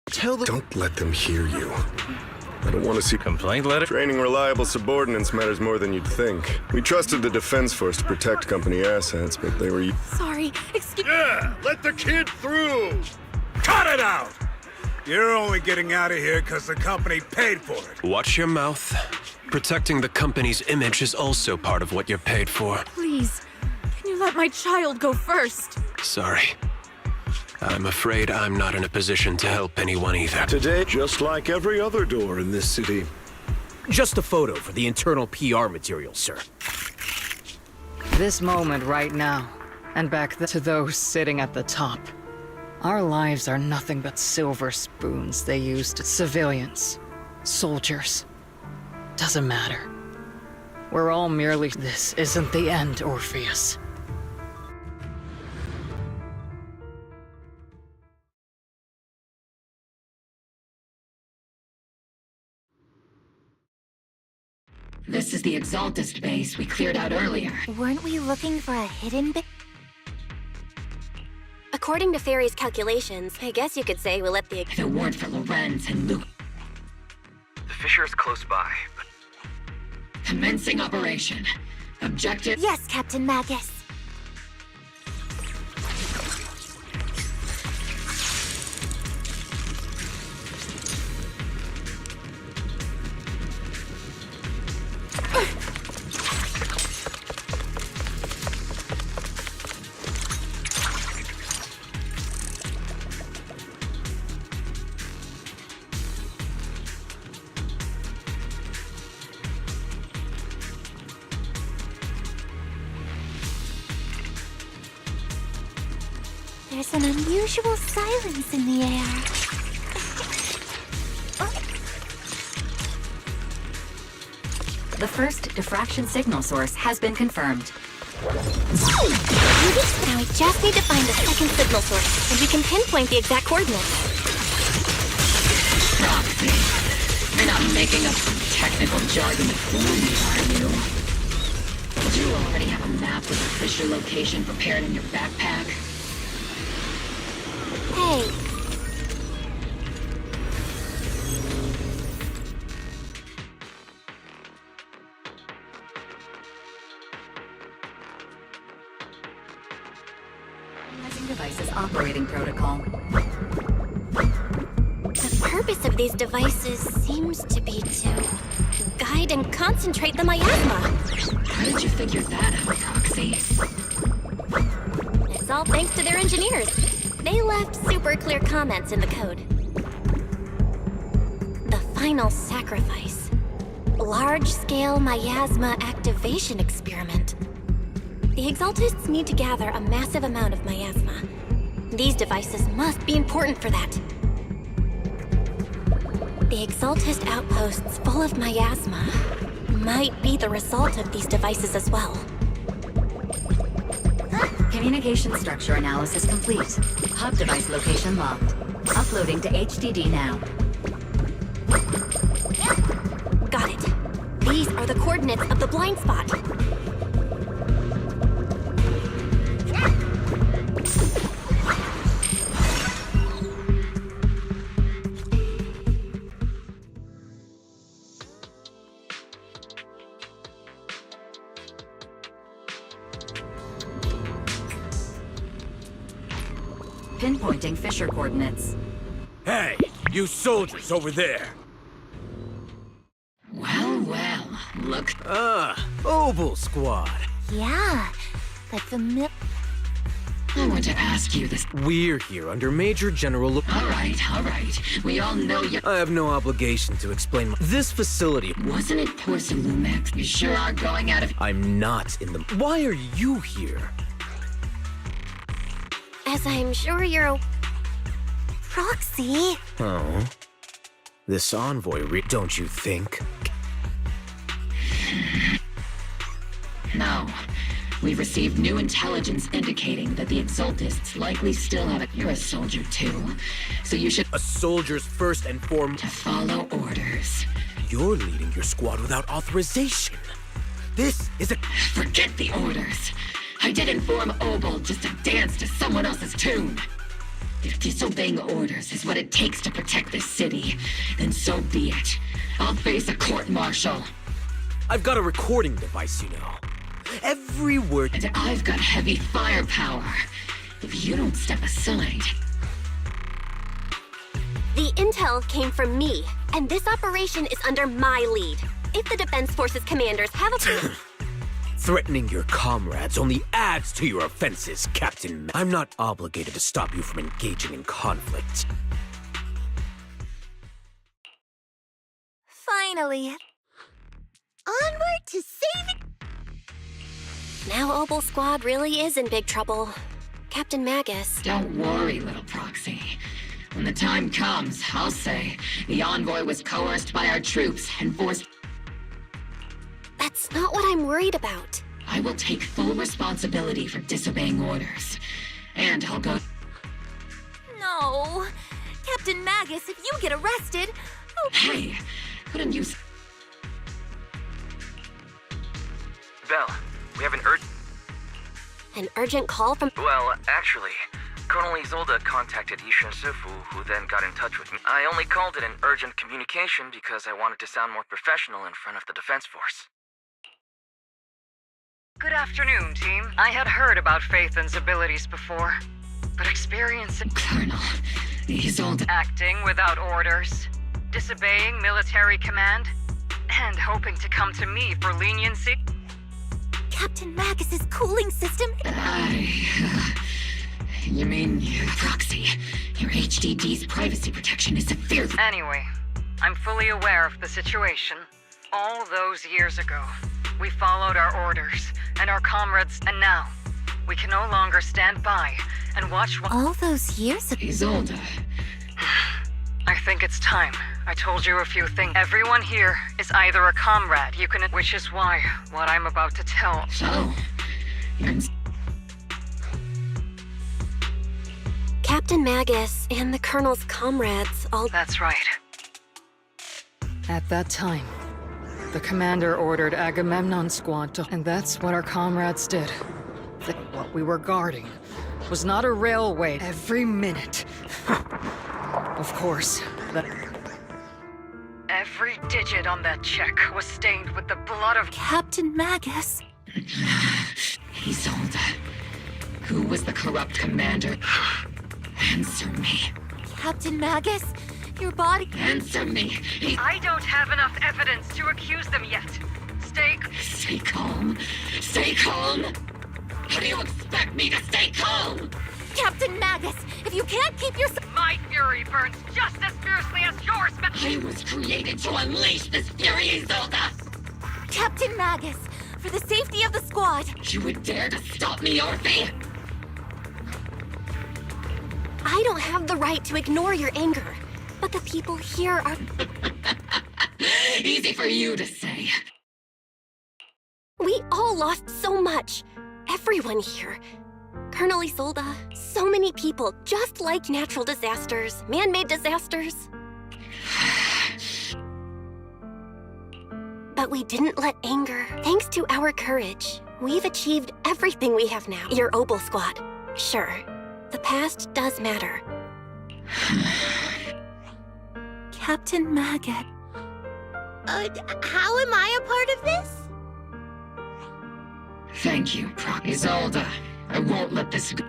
Tell them. Don't let them hear you. I don't want to see complaint letter. Training reliable subordinates matters more than you'd think. We trusted the Defense Force to protect company assets, but they were... Sorry, excuse... Yeah, let the kid through! Cut it out! You're only getting out of here because the company paid for it. Watch your mouth. Protecting the company's image is also part of what you're paid for. Please, can you let my child go first? Sorry. I'm afraid I'm not in a position to help anyone either. Today, just like every other door in this city. Just a photo for the internal PR material, sir. This moment right now, and back to those sitting at the top. Our lives are nothing but silver spoons they use to civilians, soldiers. Doesn't matter. We're all merely... This isn't the end, Orpheus. This is the Exaltist base we cleared out earlier. Weren't we looking for a hidden bit? According to Fairy's calculations, I guess you could say we let the... If it weren't for Lorenz and Luke... The fissure is close by, but... Commencing operation. Objective... Yes, Captain Magus. There's an unusual silence in the air. The first diffraction signal source has been confirmed. Now we just need to find the second signal source, and we can pinpoint the exact coordinates. Proxy. You're not making up some technical jargon to fool me, are you? Do you already have a map with the fissure location prepared in your backpack? Hey. Devices operating protocol. The purpose of these devices seems to be to guide and concentrate the miasma. How did you figure that out, Proxy? It's all thanks to their engineers. They left super clear comments in the code. The final sacrifice. Large-scale miasma activation experiment. The Exaltists need to gather a massive amount of miasma. These devices must be important for that. The Exaltist outposts full of miasma might be the result of these devices as well. Communication structure analysis complete. Hub device location locked. Uploading to HDD now. Got it. These are the coordinates of the blind spot. Pinpointing Fisher coordinates. Hey, you soldiers over there! Well, look. Obel Squad. Yeah, that familiar. I want to ask you this. We're here under Major General... All right. We all know you... I have no obligation to explain this facility... Wasn't it Porcelumex? You sure are going out of... I'm not in the... Why are you here? As I'm sure you're... Proxy? Oh. This envoy, don't you think? No. We've received new intelligence indicating that the Exaltists likely still have it. You're a soldier too, so you should... A soldier's first and foremost... To follow orders. You're leading your squad without authorization. This is a... Forget the orders. I did inform Obel just to dance to someone else's tune. If disobeying orders is what it takes to protect this city, then so be it. I'll face a court-martial. I've got a recording device, you know. Every word... And I've got heavy firepower. If you don't step aside... The intel came from me, and this operation is under my lead. If the Defense Forces commanders have a... Threatening your comrades only adds to your offenses, Captain. I'm not obligated to stop you from engaging in conflict. Finally. Onward to saving... Now Obel Squad really is in big trouble. Captain Magus. Don't worry, little Proxy. When the time comes, I'll say the envoy was coerced by our troops and forced... That's not what I'm worried about. I will take full responsibility for disobeying orders. And I'll go... No. Captain Magus, if you get arrested... Oh. Hey, couldn't you... Belle, we have An urgent call from... Well, actually, Colonel Isolde contacted Yishun Sifu, who then got in touch with me. I only called it an urgent communication because I wanted to sound more professional in front of the Defense Force. Good afternoon, team. I had heard about Phaethon's abilities before, but experiencing... Colonel, Isolde... Acting without orders, disobeying military command, and hoping to come to me for leniency... Captain Magus's cooling system... You mean, Proxy, your HDD's privacy protection is severely... Anyway, I'm fully aware of the situation. All those years ago, we followed our orders, and our comrades, and now, we can no longer stand by and watch what... All those years ago... Isolde... I think it's time. I told you a few things. Everyone here is either a comrade you can... Which is why, what I'm about to tell... So, you're... Captain Magus and the Colonel's comrades all... That's right. At that time, the commander ordered Agamemnon's squad to... And that's what our comrades did. What we were guarding was not a railway every minute. Of course, every digit on that check was stained with the blood of... Captain Magus. Isolde, who was the corrupt commander? Answer me. Captain Magus, your body... Answer me. I don't have enough evidence to accuse them yet. Stay calm. Stay calm. How do you expect me to stay calm? Captain Magus, if you can't keep your... My fury burns just as fiercely as yours, I was created to unleash this fury, Isolde! Captain Magus, for the safety of the squad... You would dare to stop me, Orphe? I don't have the right to ignore your anger. But the people here are... Easy for you to say. We all lost so much. Everyone here. Colonel Isolde, so many people, just like natural disasters, man-made disasters. But we didn't let anger. Thanks to our courage, we've achieved everything we have now. Your Obel Squad. Sure, the past does matter. Captain Maggot. How am I a part of this? Thank you, Isolde. I won't let this go.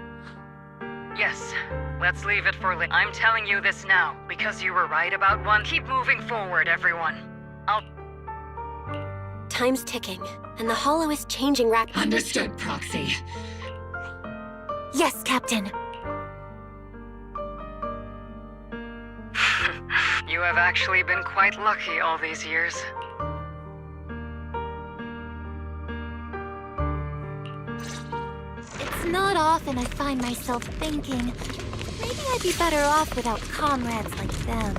Yes, let's leave it for I'm telling you this now, because you were right about one. Keep moving forward, everyone. Time's ticking, and the Hollow is changing rapidly. Understood, Proxy. Yes, Captain. You have actually been quite lucky all these years. It's not often I find myself thinking, maybe I'd be better off without comrades like them.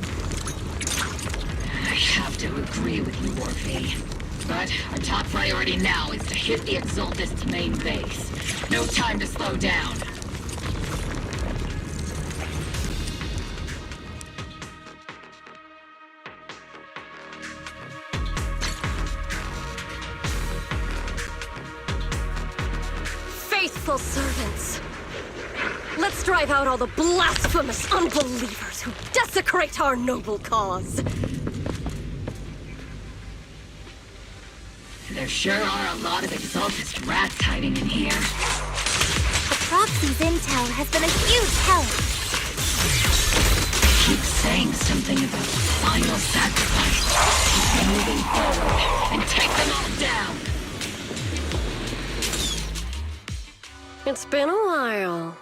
I have to agree with you, Orphe. But our top priority now is to hit the Exaltist's main base. No time to slow down. Faithful servants. Let's drive out all the blasphemous unbelievers who desecrate our noble cause. There sure are a lot of Exaltist rats hiding in here. The Proxy's intel has been a huge help. Keep saying something about the final sacrifice. Keep moving forward and take them all down. It's been a while.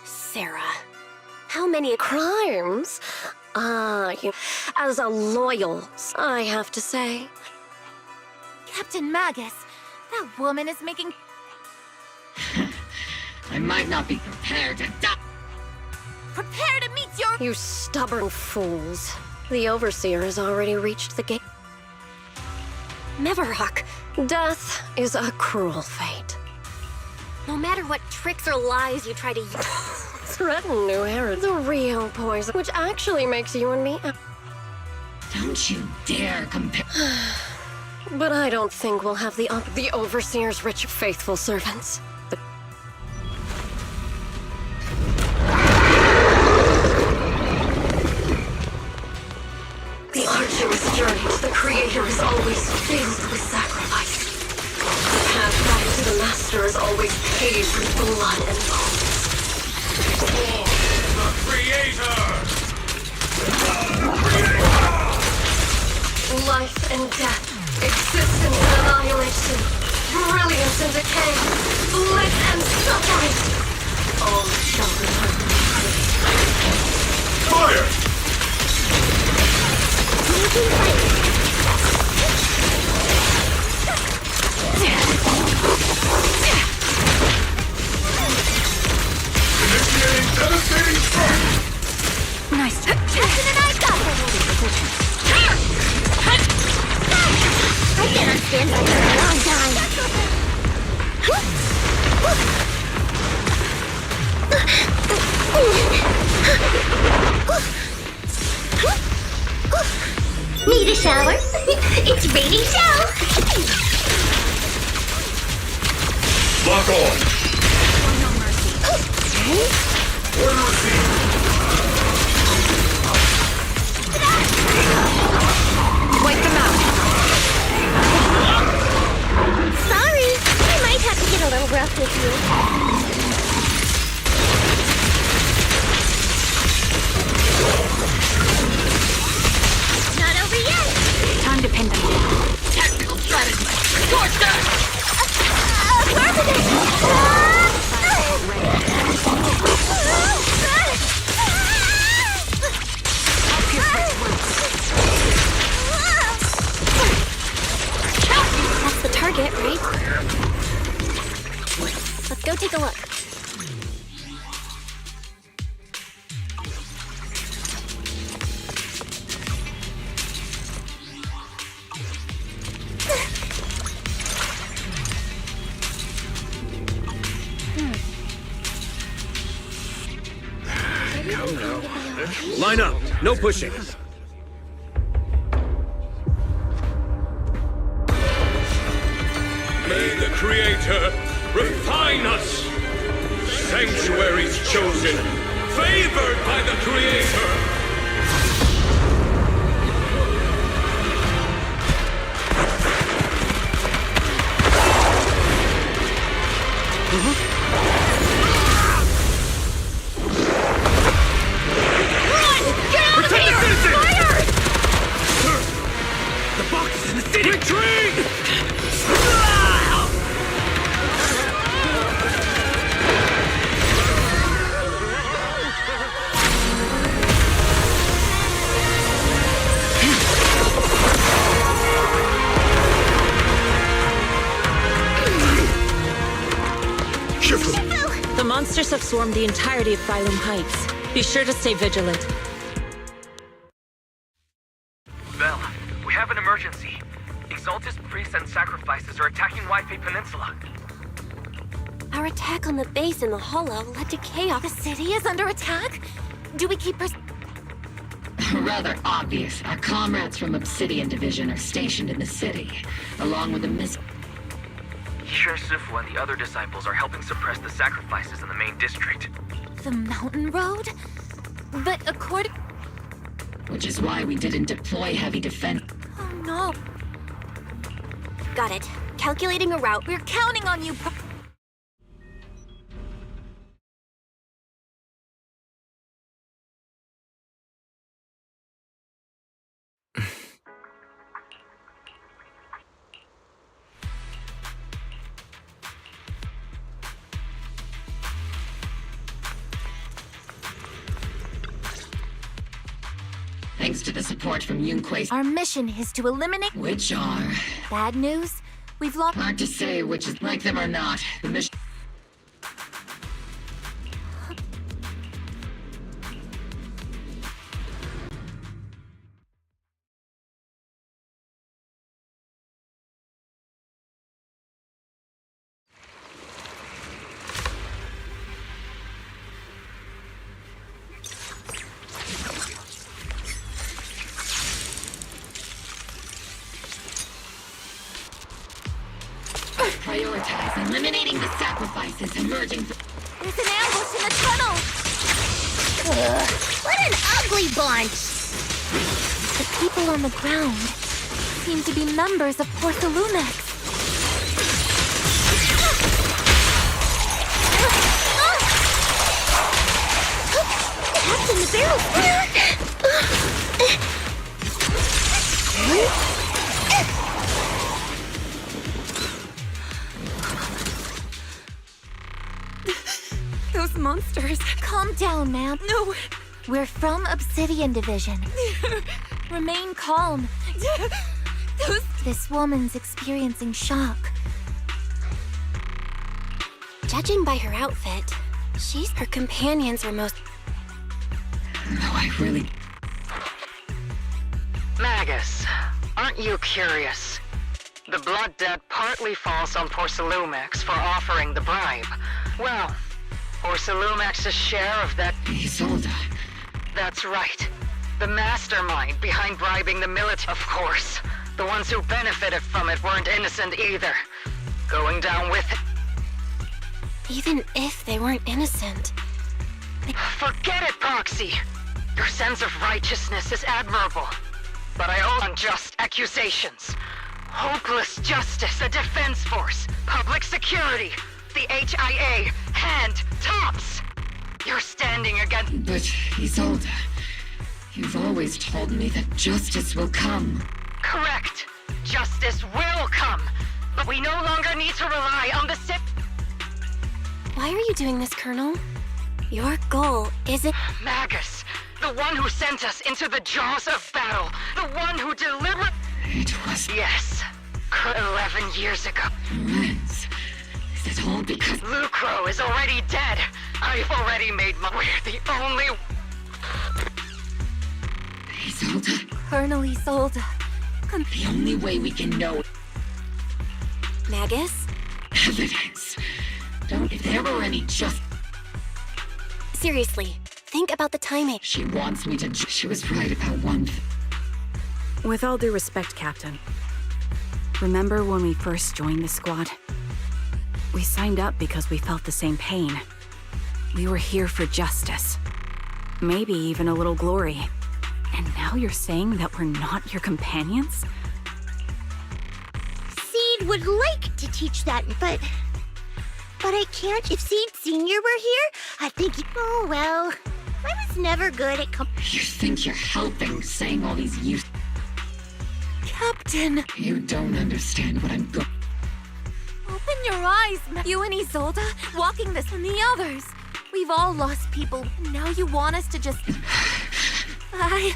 Sarah, how many crimes? As a loyal, I have to say. Captain Magus, that woman is making... I might not be prepared to die. Prepare to meet your... You stubborn fools. The Overseer has already reached the gate. Meverok, death is a cruel fate. No matter what tricks or lies you try to use... Threaten New Herod, the real poison, which actually makes you and me... Don't you dare compare... But I don't think we'll have the Overseer's rich, faithful servants. The arduous journey to the Creator is always filled with sacrifice. The path back to the Master is always paved with blood and bones. For the Creator! Life and death, existence and annihilation, brilliance and decay, bliss and suffering. All shall return to Creator. Fire! Initiating devastating strike! Nice. Captain and I got it! I cannot stand by for a long time. Need a shower? It's raining shower. Lock on! Order received! Wipe them out. Sorry, I might have to get a little rough with you. Not over yet. Time to pin them down. Tactical strategy! Scorch that! That's the target, right? Let's go take a look. Come now. Line up. No pushing. May the Creator refine us! Sanctuaries chosen, favored by the Creator! The monsters have swarmed the entirety of Phylum Heights. Be sure to stay vigilant. Bell, we have an emergency. Exaltus priests and sacrifices are attacking Wi-Fi Peninsula. Our attack on the base in the Hollow led to chaos. The city is under attack? Do we keep Rather obvious. Our comrades from Obsidian Division are stationed in the city, along with the Yishun Sifu and the other disciples are helping suppress the sacrifices in the main district. the mountain road? But according... Which is why we didn't deploy heavy defense. Oh no. Got it. Calculating a route. We're counting on you. Thanks to the support from Yunque's. Our mission is to eliminate... Which are... Bad news? We've lost... Hard to say which is like them or not. The mission... Prioritize eliminating the sacrifices emerging from... There's an ambush in the tunnel! Ugh, what an ugly bunch! The people on the ground seem to be members of Porthalumex. Captain, the barrel! Those monsters. Calm down, ma'am. No. We're from Obsidian Division. Remain calm. This woman's experiencing shock. Judging by her outfit, her companions are most... No, I really... Magus, aren't you curious? The Blood Debt partly falls on Porthalumex for offering the bribe. Well, Porthalumex's share of that... Isolde. That's right. The mastermind behind bribing the military, of course. The ones who benefited from it weren't innocent either. Going down with it. Even if they weren't innocent. Forget it, Proxy! Your sense of righteousness is admirable. But I owe unjust accusations. Hopeless justice, a defense force, public security, the HIA, and tops! You're standing against... But, Isolde, you've always told me that justice will come. Correct. Justice will come. But we no longer need to rely on the Why are you doing this, Colonel? Your goal isn't... Magus, the one who sent us into the jaws of battle. The one who deliberately... It was... Yes. 11 years ago. Lorenz, is it all because... Lucro is already dead. I've already made my... We're the only... Isolde? Colonel Isolde. The only way we can know... Magus? Evidence. If there were any just... Seriously, think about the timing. She wants me to... She was right about one thing. With all due respect, Captain. Remember when we first joined the squad? We signed up because we felt the same pain. We were here for justice. Maybe even a little glory. And now you're saying that we're not your companions? Seed would like to teach that, but I can't. If Seed Senior were here, I think oh well. I was never good at You think you're helping, saying all these use... Captain! You don't understand what I'm going... Open your eyes, you and Isolde, walking this and the others. We've all lost people. Now you want us to just... Sorry.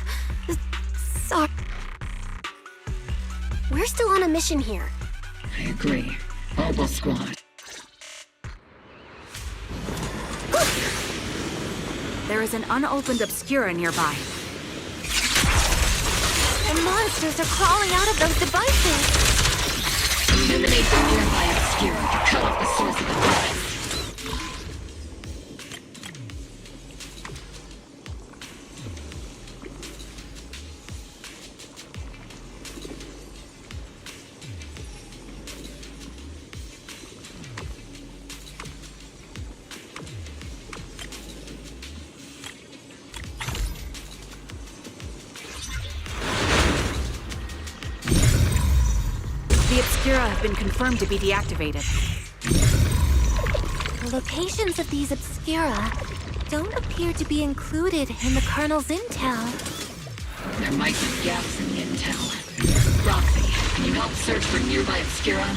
We're still on a mission here. I agree. Obel Squad. There is an unopened Obscura nearby. The monsters are crawling out of those devices. Eliminate the nearby Obscura to cut off the source of the device. The Obscura have been confirmed to be deactivated. The locations of these Obscura don't appear to be included in the Colonel's intel. There might be gaps in the intel. Roxy, can you help search for nearby Obscura?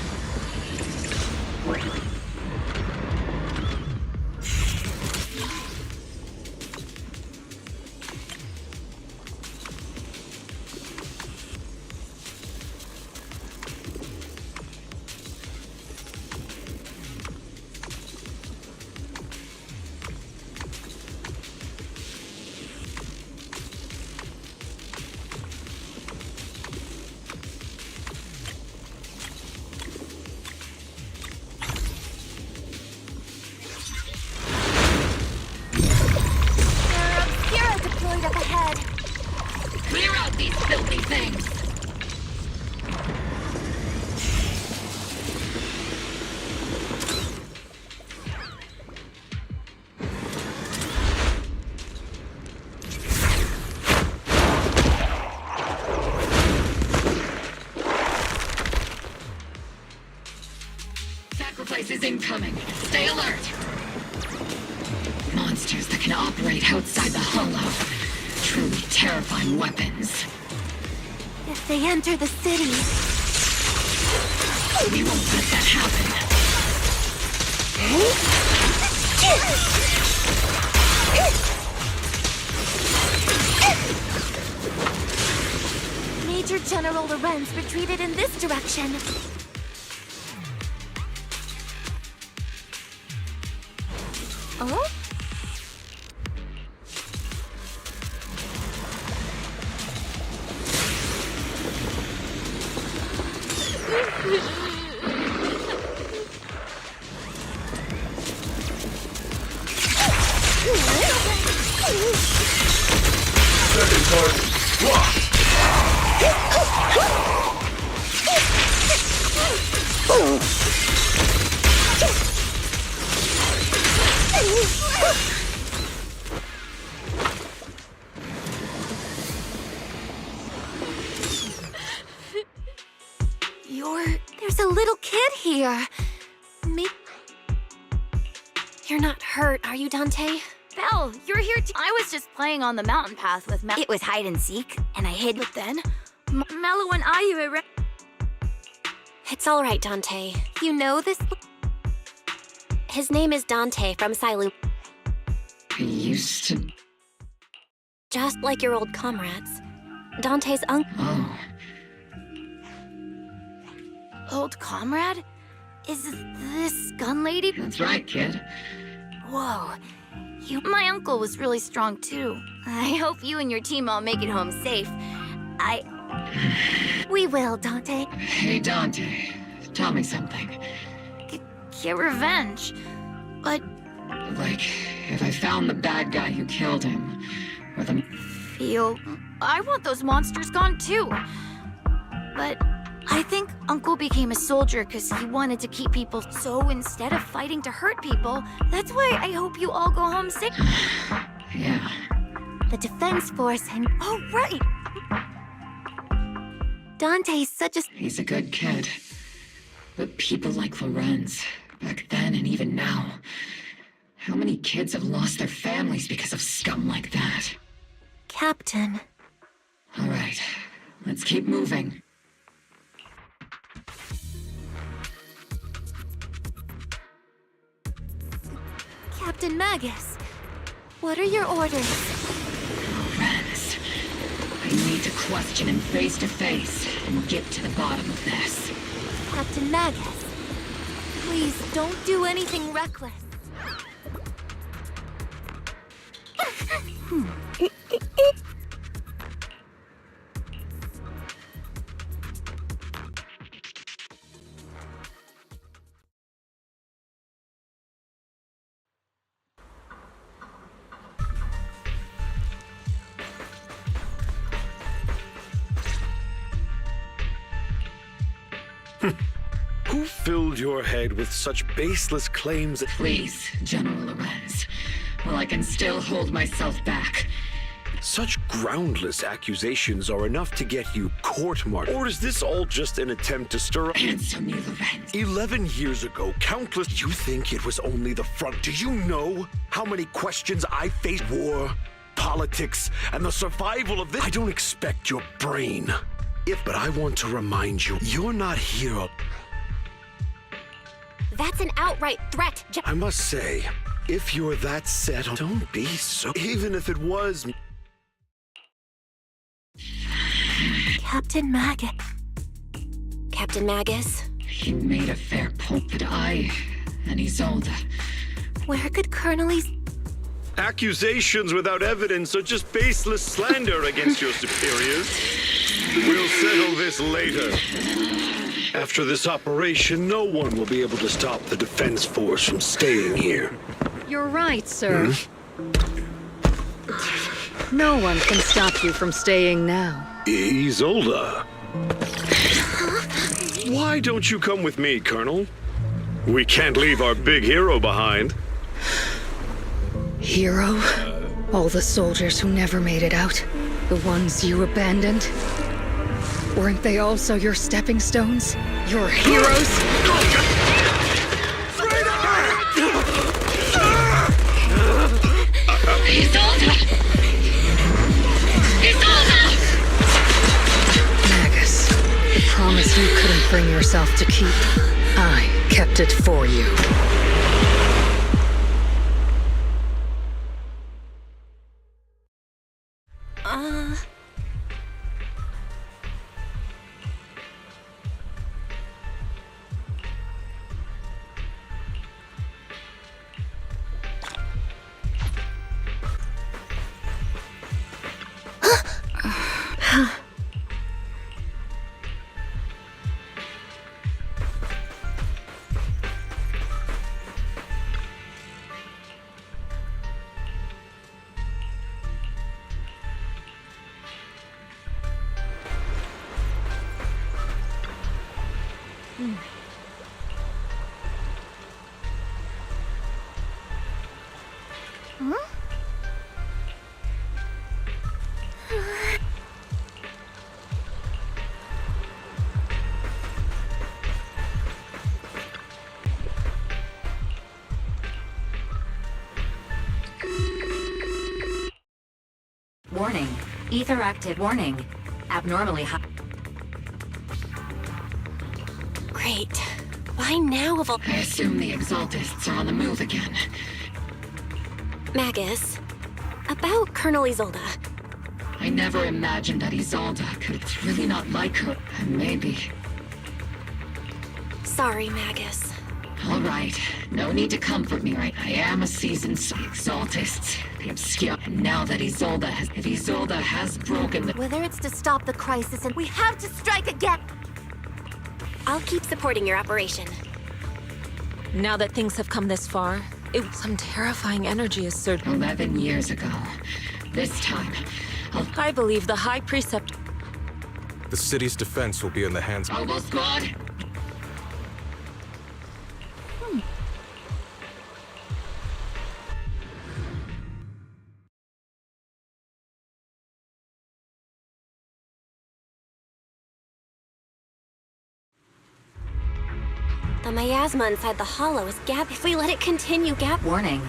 Up ahead. Clear out these filthy things! Sacrifice is incoming. Stay alert! Monsters that can operate outside the Hollow. Truly terrifying weapons. If they enter the city... We won't let that happen. Major General Lorenz retreated in this direction. Oh? Second target, locked! There's a little kid here. You're not hurt, are you, Dante? Belle, you're here too. I was just playing on the mountain path with It was hide and seek, and I hid. But then, Mello and I were... It's all right, Dante. You know this? His name is Dante from Silum. I used to... Just like your old comrades. Dante's uncle. Oh. Old comrade? Is this gun lady? That's right, kid. Whoa. My uncle was really strong, too. I hope you and your team all make it home safe. We will, Dante. Hey, Dante. Tell me something. Get revenge. But... Like, if I found the bad guy who killed him, or the... I want those monsters gone too. But I think Uncle became a soldier because he wanted to keep people. So instead of fighting to hurt people, that's why I hope you all go home sick. Yeah. The Defense Force and... Oh, right! Dante's such a... He's a good kid. But people like Lorenz, back then and even now, how many kids have lost their families because of scum like that? Captain. All right, let's keep moving. Captain Magus, what are your orders? Lorenz, I need to question him face to face and get to the bottom of this. Captain Magus, please don't do anything reckless. Who filled your head with such baseless claims? Please, General Lorenz. Well, I can still hold myself back. Such groundless accusations are enough to get you court-martialed. Or is this all just an attempt to stir up... Answer me, Lorenz. 11 years ago, countless... You think it was only the front? Do you know how many questions I faced? War, politics, and the survival of this? I don't expect your brain. But I want to remind you, you're not here... That's an outright threat, I must say, if you're that set on... Don't be so... Even if it was... Captain Magus. Captain Magus? He made a fair point, but I and Isolde... Where could Colonel Accusations without evidence are just baseless slander against your superiors. We'll settle this later. After this operation, no one will be able to stop the Defense Force from staying here. You're right, sir. No one can stop you from staying now. Isolde. Why don't you come with me, Colonel? We can't leave our big hero behind. Hero? All the soldiers who never made it out? The ones you abandoned? Weren't they also your stepping stones? Your heroes? Magus, the promise you couldn't bring yourself to keep, I kept it for you. Warning. Ether active. Warning. Abnormally high. Great. Why now of all... I assume the Exaltists are on the move again. Magus, about Colonel Isolde. I never imagined that Isolde could... It's really not like her. Maybe. Sorry, Magus. All right. No need to comfort me, right? I am a seasoned Exaltist. The obscure. And now that Isolde has... If Isolde has broken the... Whether it's to stop the crisis and we have to strike again! I'll keep supporting your operation. Now that things have come this far, Some terrifying energy is surging. 11 years ago. This time, I believe the High Precept. The city's defense will be in the hands of Oboe Squad! The miasma inside the hollow is If we let it continue, Warning.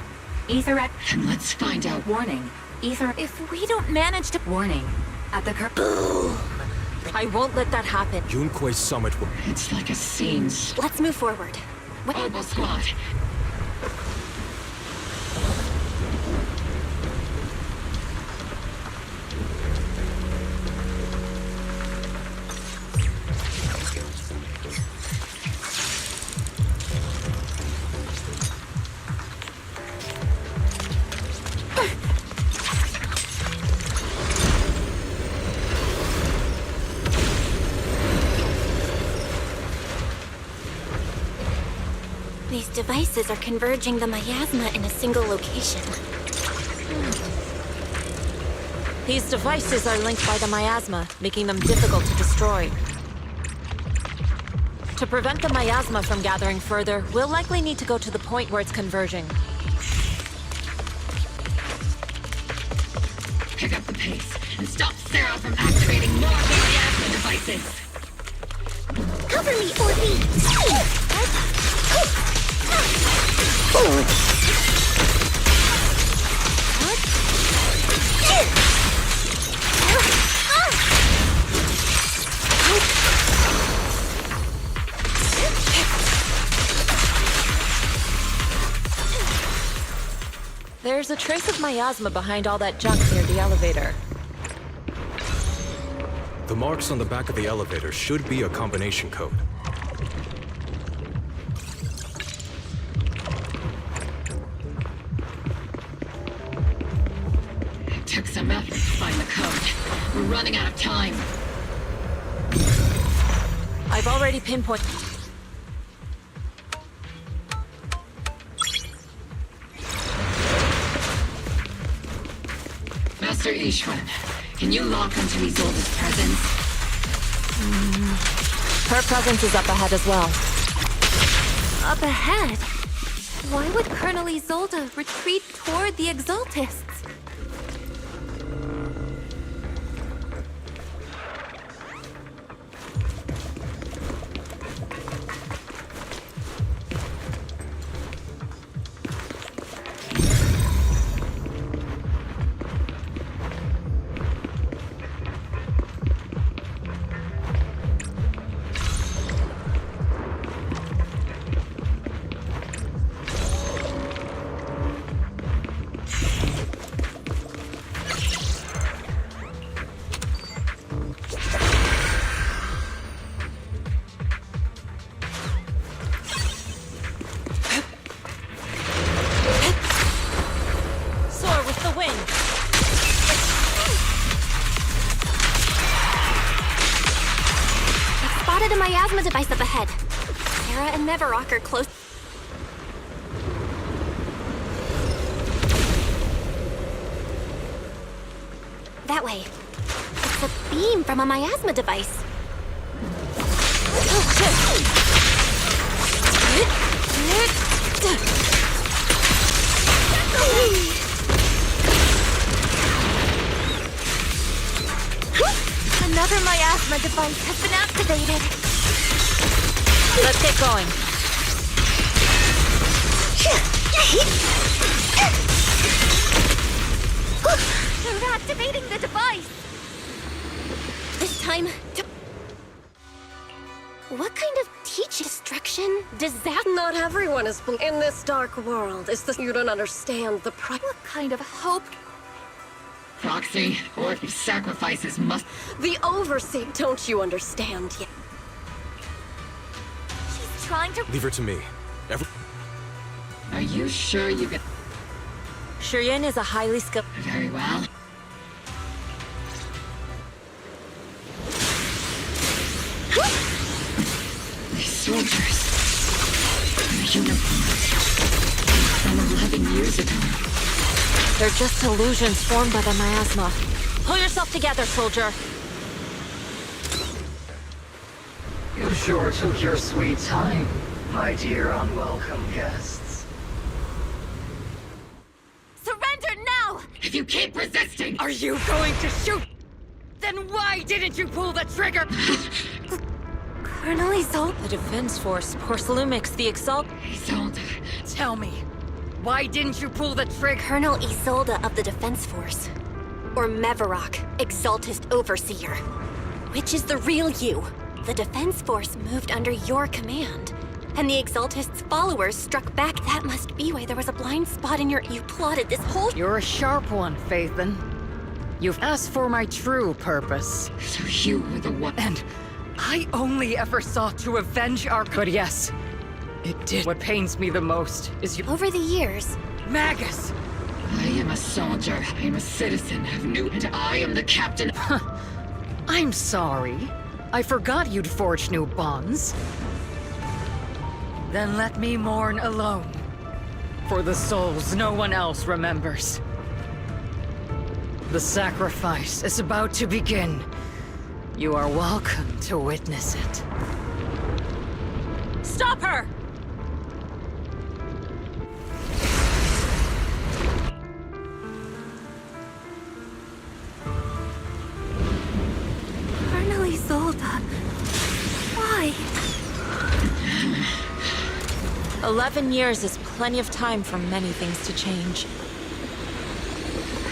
Ether at... And let's find out. Warning. Ether... If we don't manage to... Warning. At the I won't let that happen. Junquei Summit will... It's like a scene. Let's move forward. Oboe Squad. These devices are converging the miasma in a single location. These devices are linked by the miasma, making them difficult to destroy. To prevent the miasma from gathering further, we'll likely need to go to the point where it's converging. Pick up the pace and stop Sarah from activating more of the miasma devices. Cover me, Orby! There's a trace of miasma behind all that junk near the elevator. The marks on the back of the elevator should be a combination code. It took some effort to find the code. We're running out of time. I've already pinpointed. Master Ishwan, can you lock onto Isolde's presence? Her presence is up ahead as well. Up ahead? Why would Colonel Isolde retreat toward the Exaltists? A miasma device up ahead. Sarah and Neverrock are close. That way. It's a beam from a miasma device. Another miasma device has been activated. Let's get going. They're activating the device. This time, what kind of destruction? Disaster? Not everyone is in this dark world. Is this you don't understand the What kind of hope? Proxy, or sacrifices must... The Overseer, don't you understand yet? She's trying to... Leave her to me. Are you sure you can... Shireen is a highly skilled... Very well. These soldiers... Their uniforms... Some of 11 years ago. They're just illusions formed by the miasma. Pull yourself together, soldier. You sure took your sweet time, my dear unwelcome guests. Surrender now! If you keep resisting... Are you going to shoot? Then why didn't you pull the trigger? Colonel Isolde? The Defense Force, Porcelumix, the Isolde. Tell me, why didn't you pull the trigger? Colonel Isolde of the Defense Force. Or Mevarok, Exaltist Overseer. Which is the real you? The Defense Force moved under your command. And the Exaltist's followers struck back. That must be why there was a blind spot in your... You plotted this whole... You're a sharp one, Phaethon. You've asked for my true purpose. So you were the one... And I only ever sought to avenge our... But yes, it did. What pains me the most is you... Over the years... Magus! I am a soldier. I am a citizen of New... And I am the captain... I'm sorry. I forgot you'd forged new bonds. Then let me mourn alone. For the souls no one else remembers. The sacrifice is about to begin. You are welcome to witness it. Stop her! Colonel Isolde. Why? 11 years is plenty of time for many things to change.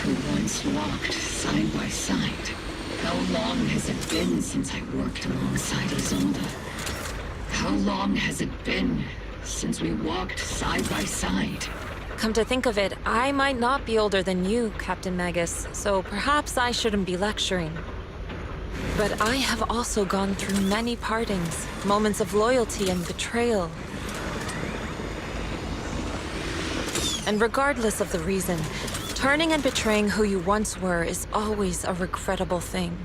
Who once walked side by side. How long has it been since I worked alongside Isolde? How long has it been since we walked side by side? Come to think of it, I might not be older than you, Captain Magus, so perhaps I shouldn't be lecturing. But I have also gone through many partings, moments of loyalty and betrayal. And regardless of the reason, turning and betraying who you once were is always a regrettable thing.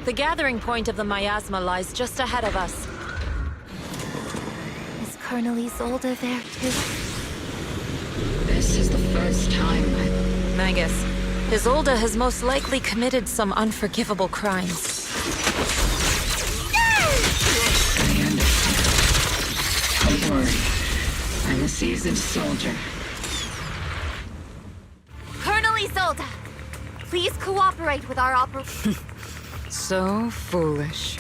The gathering point of the miasma lies just ahead of us. Is Colonel Isolde there too? This is the first time Magus, Isolde has most likely committed some unforgivable crimes. Don't worry. I'm a seasoned soldier. Colonel Isolde, please cooperate with our operation. So foolish.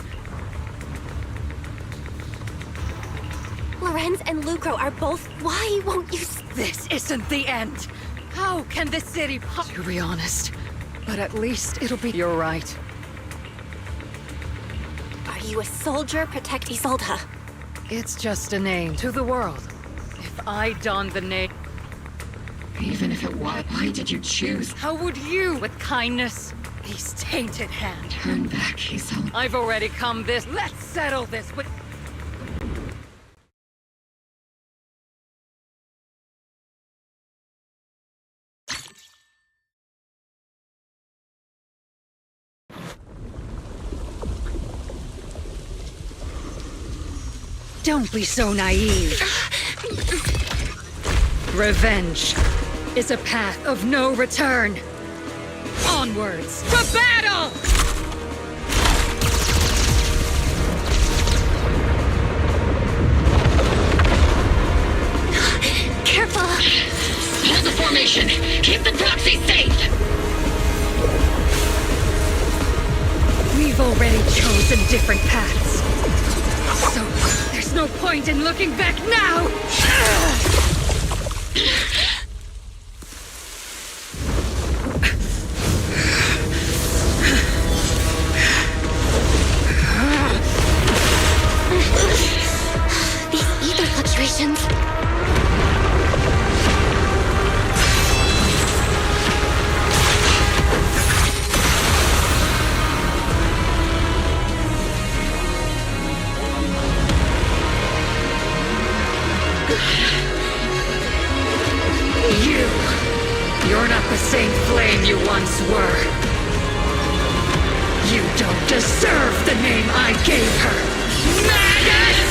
Lorenz and Lucro are both... Why won't you... This isn't the end! How can the city To be honest, but at least it'll be... You're right. Are you a soldier? Protect Isolde. It's just a name to the world. If I donned the name... Even if it was, why did you choose? How would you, with kindness? These tainted hands. Turn back, Isolde. I've already come this. Let's settle this with... Don't be so naive. Revenge is a path of no return. Onwards to battle! Careful! Hold the formation! Keep the proxy safe! We've already chosen different paths. So, there's no point in looking back now! These ether fluctuations... You're not the same flame you once were. You don't deserve the name I gave her. Magus!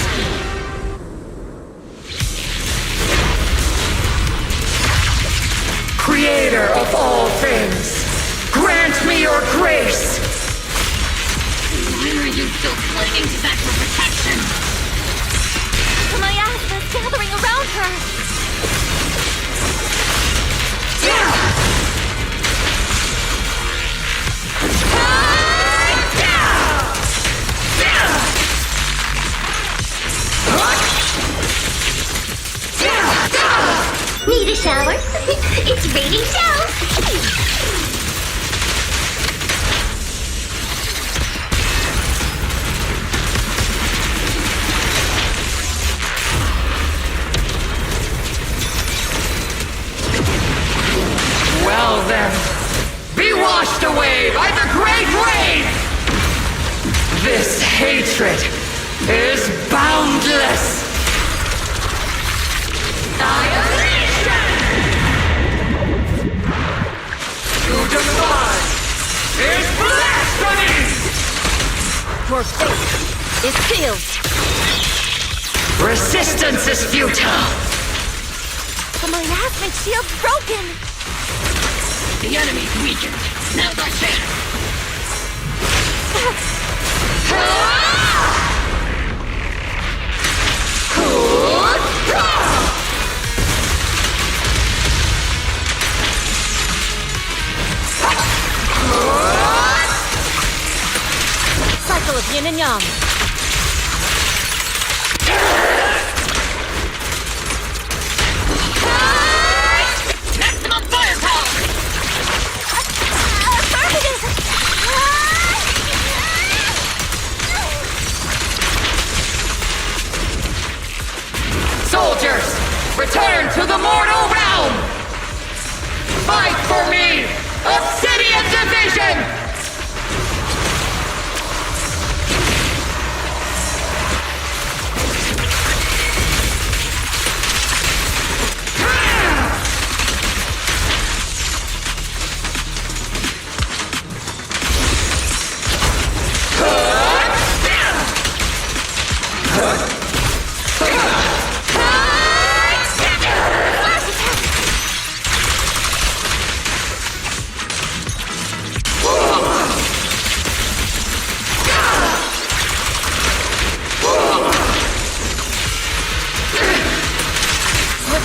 clinging to that for protection! The miasma's gathering around her! Need a shower? It's raining down! Well then, be washed away by the great rain! This hatred is boundless! To defy is blasphemy! Your fate is sealed. Resistance is futile! The miasmic shield's broken! The enemy's weakened. Now's our chance! Cycle of yin and yang. Maximum firepower! Soldiers, return to the mortal realm! Fight for me, Obsidian Division!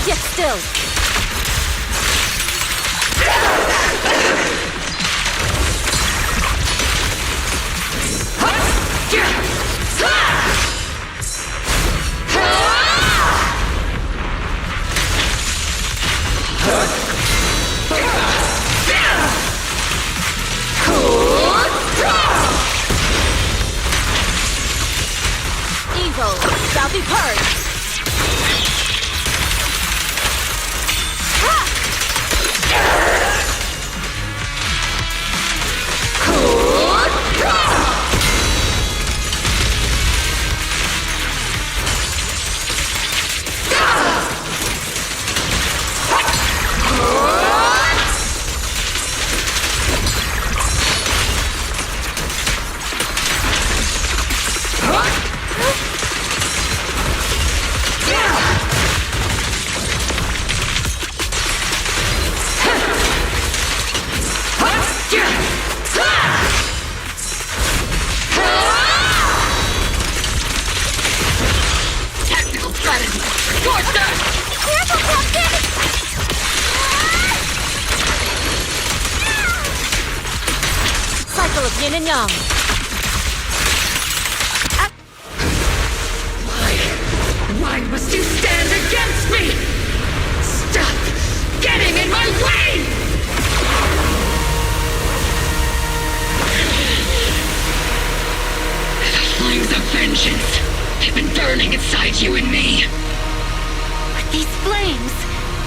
Get still. Evil shall be purged. Cycle of yin and yang. Why must you stand against me? Stop getting in my way! The flames of vengeance have been burning inside you and me. But these flames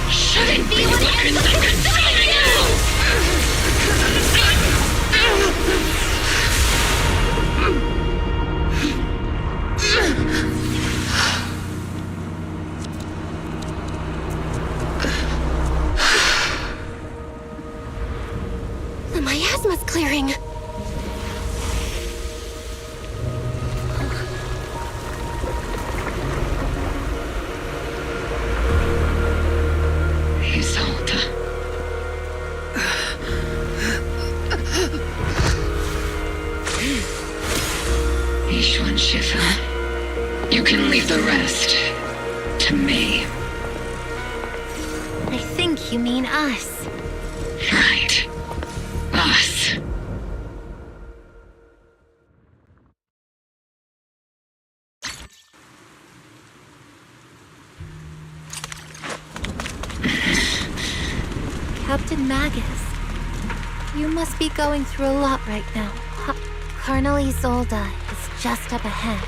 shouldn't be weapons of consuming you! The miasma's clearing. Isolde. Ishwan to me. I think you mean us. Right. Us. Captain Magus, you must be going through a lot right now. Colonel Isolde is just up ahead.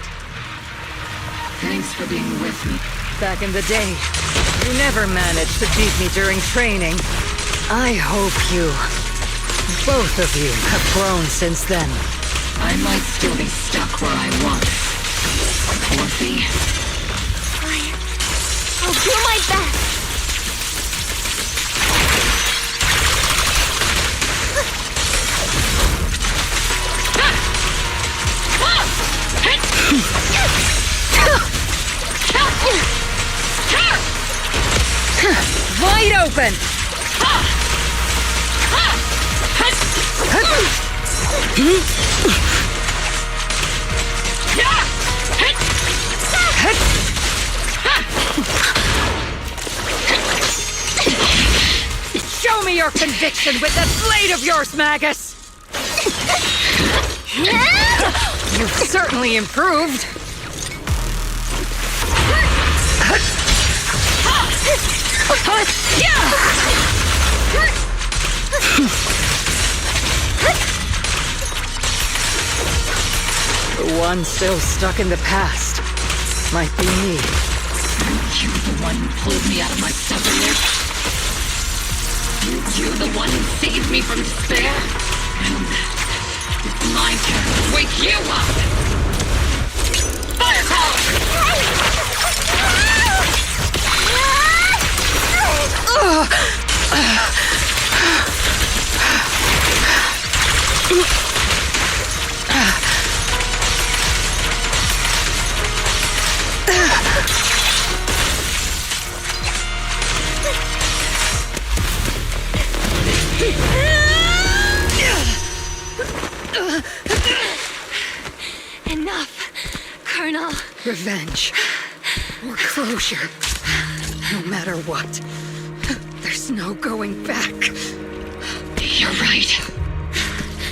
Thanks for being with me. Back in the day, you never managed to beat me during training. I hope you, both of you, have grown since then. I might still be stuck where I was. Orphe. I'll do my best. Wide open! Show me your conviction with that blade of yours, Magus! You've certainly improved. The one still stuck in the past might be me. You the one who pulled me out of my stubbornness? You the one who saved me from despair? It's my turn to wake you up! Enough, Colonel. Revenge. Or closure. No matter what. There's no going back. You're right.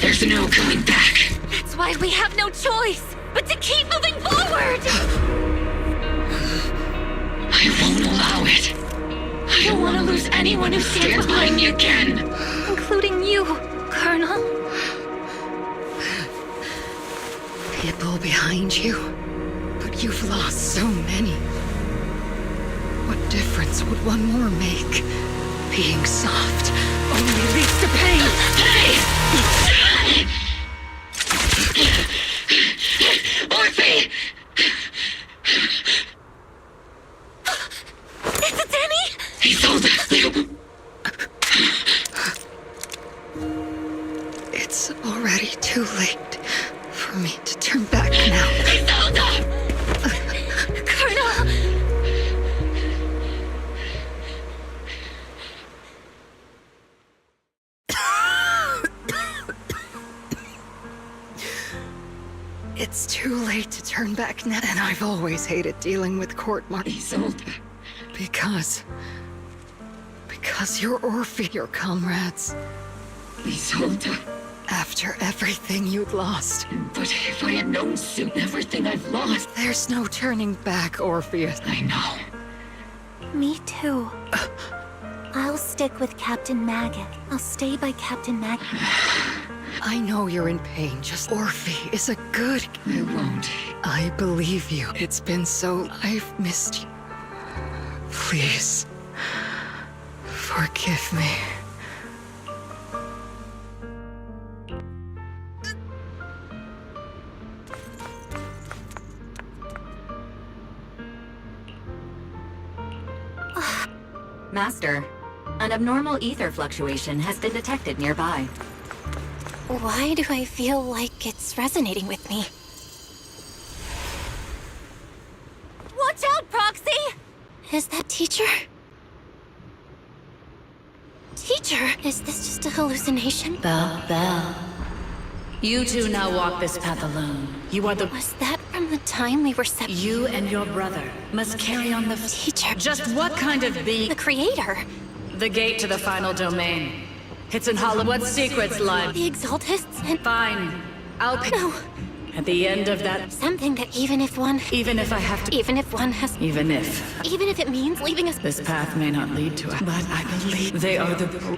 There's no going back. That's why we have no choice but to keep moving forward! I won't allow it. I don't want to lose anyone who stands behind me again. Including you, Colonel. People behind you, but you've lost so many. What difference would one more make? Being soft only leads to pain. Orphe! Is it Danny? He sold it. It's already too late for me to turn back now. He sold it! Colonel! It's too late to turn back now, and I've always hated dealing with court-martials. Because you're Orphe, your comrades. Isolde. After everything you'd lost. But if I had known soon everything I've lost... There's no turning back, Orpheus. I know. Me too. I'll stick with Captain Maggot. I'll stay by Captain Maggot. I know you're in pain, just Orphe is a good... I won't. I believe you. It's been so... I've missed you. Please. Forgive me. Master, an abnormal ether fluctuation has been detected nearby. Why do I feel like it's resonating with me? Watch out, Proxy! Is that Teacher? Teacher, is this just a hallucination? Belle. You two now walk this path alone. You are the... Was that from the the time we were separated. You and your brother must carry on the teacher. Just what kind of being? The creator. The gate to the final domain. It's in Hollow. What secrets lie? The Exaltists and... Fine. I'll pay. No. At the end of that... Something that even if one... Even if I have to... Even if one has... Even if... Even if it means leaving us... This path may not lead to it, but I believe they are the...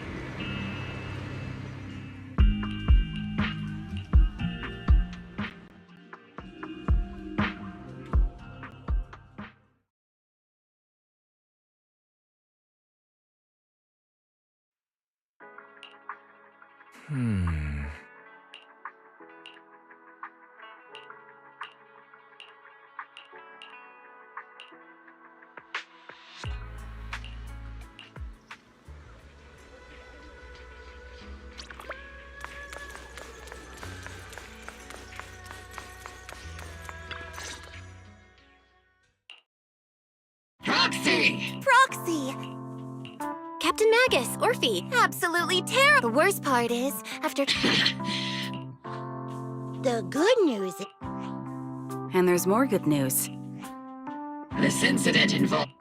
Proxy! Captain Magus, Orphe. Absolutely terrible. The worst part is, after... The good news... And there's more good news. This incident involved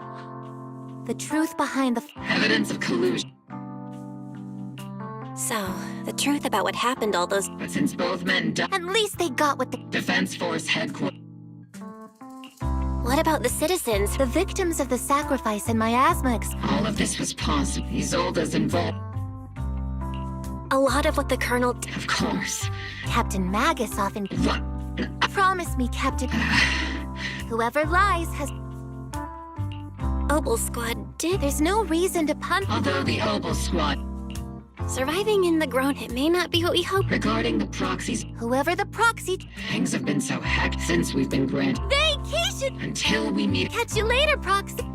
the truth behind the... evidence of collusion. So, the truth about what happened all those... But since both men died... At least they got what the... Defense Force headquarters... What about the citizens? The victims of the sacrifice and miasma... All of this was possible. Isolde's involved. A lot of what the Colonel... Of course. Captain Magus often... What? Promise me, Captain... Whoever lies has... Obel Squad did... There's no reason to Although the Obel Squad... Surviving in the ground, it may not be what we hoped. Regarding the proxies... Whoever the proxy... Things have been so hacked since we've been granted... Vacation! Until we meet... Catch you later, proxy!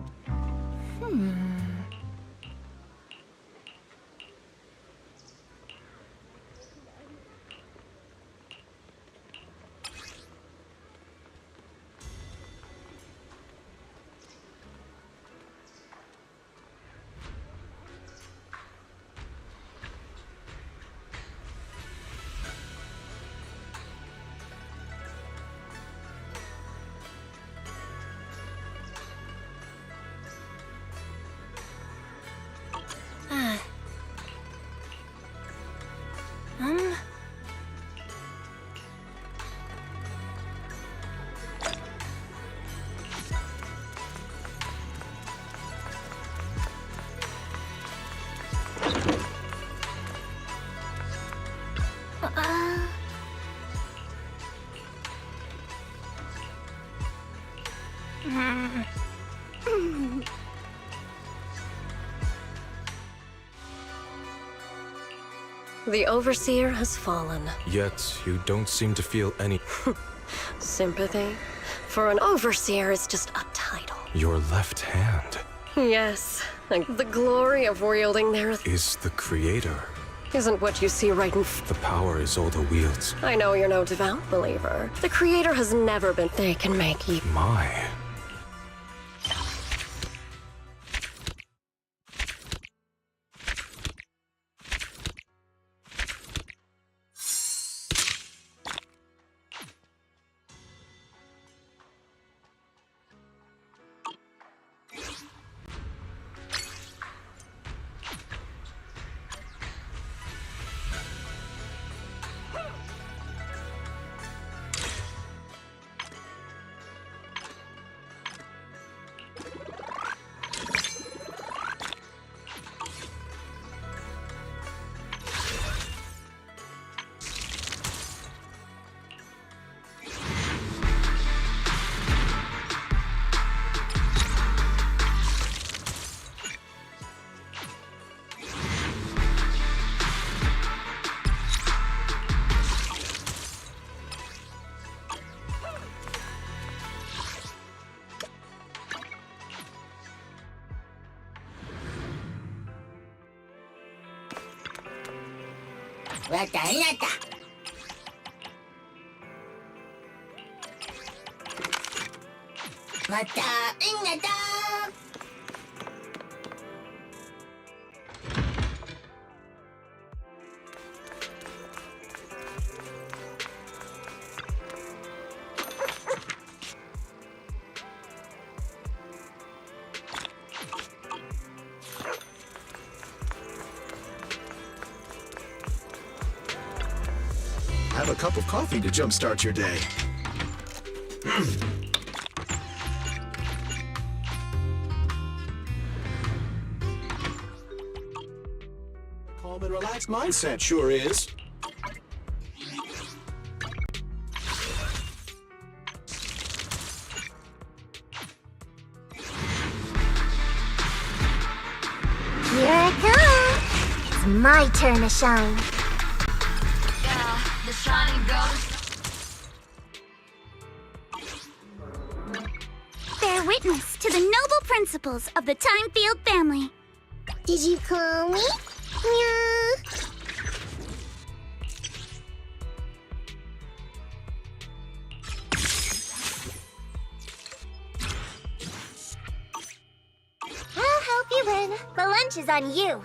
The Overseer has fallen. Yet, you don't seem to feel any... Sympathy? For an Overseer is just a title. Your left hand Yes, and the glory of wielding their... is the creator. Isn't what you see right in... The power Isolde wields. I know you're no devout believer. The creator has never been... They can make you... My. 왔다 왔다. 왔다 왔다. have a cup of coffee to jumpstart your day. Calm and relaxed mindset sure is. Here I come. It's my turn to shine. Yeah, the shining ghost. Bear witness to the noble principles of the Timefield family. Did you call me? Yeah. I'll help you win. The lunch is on you.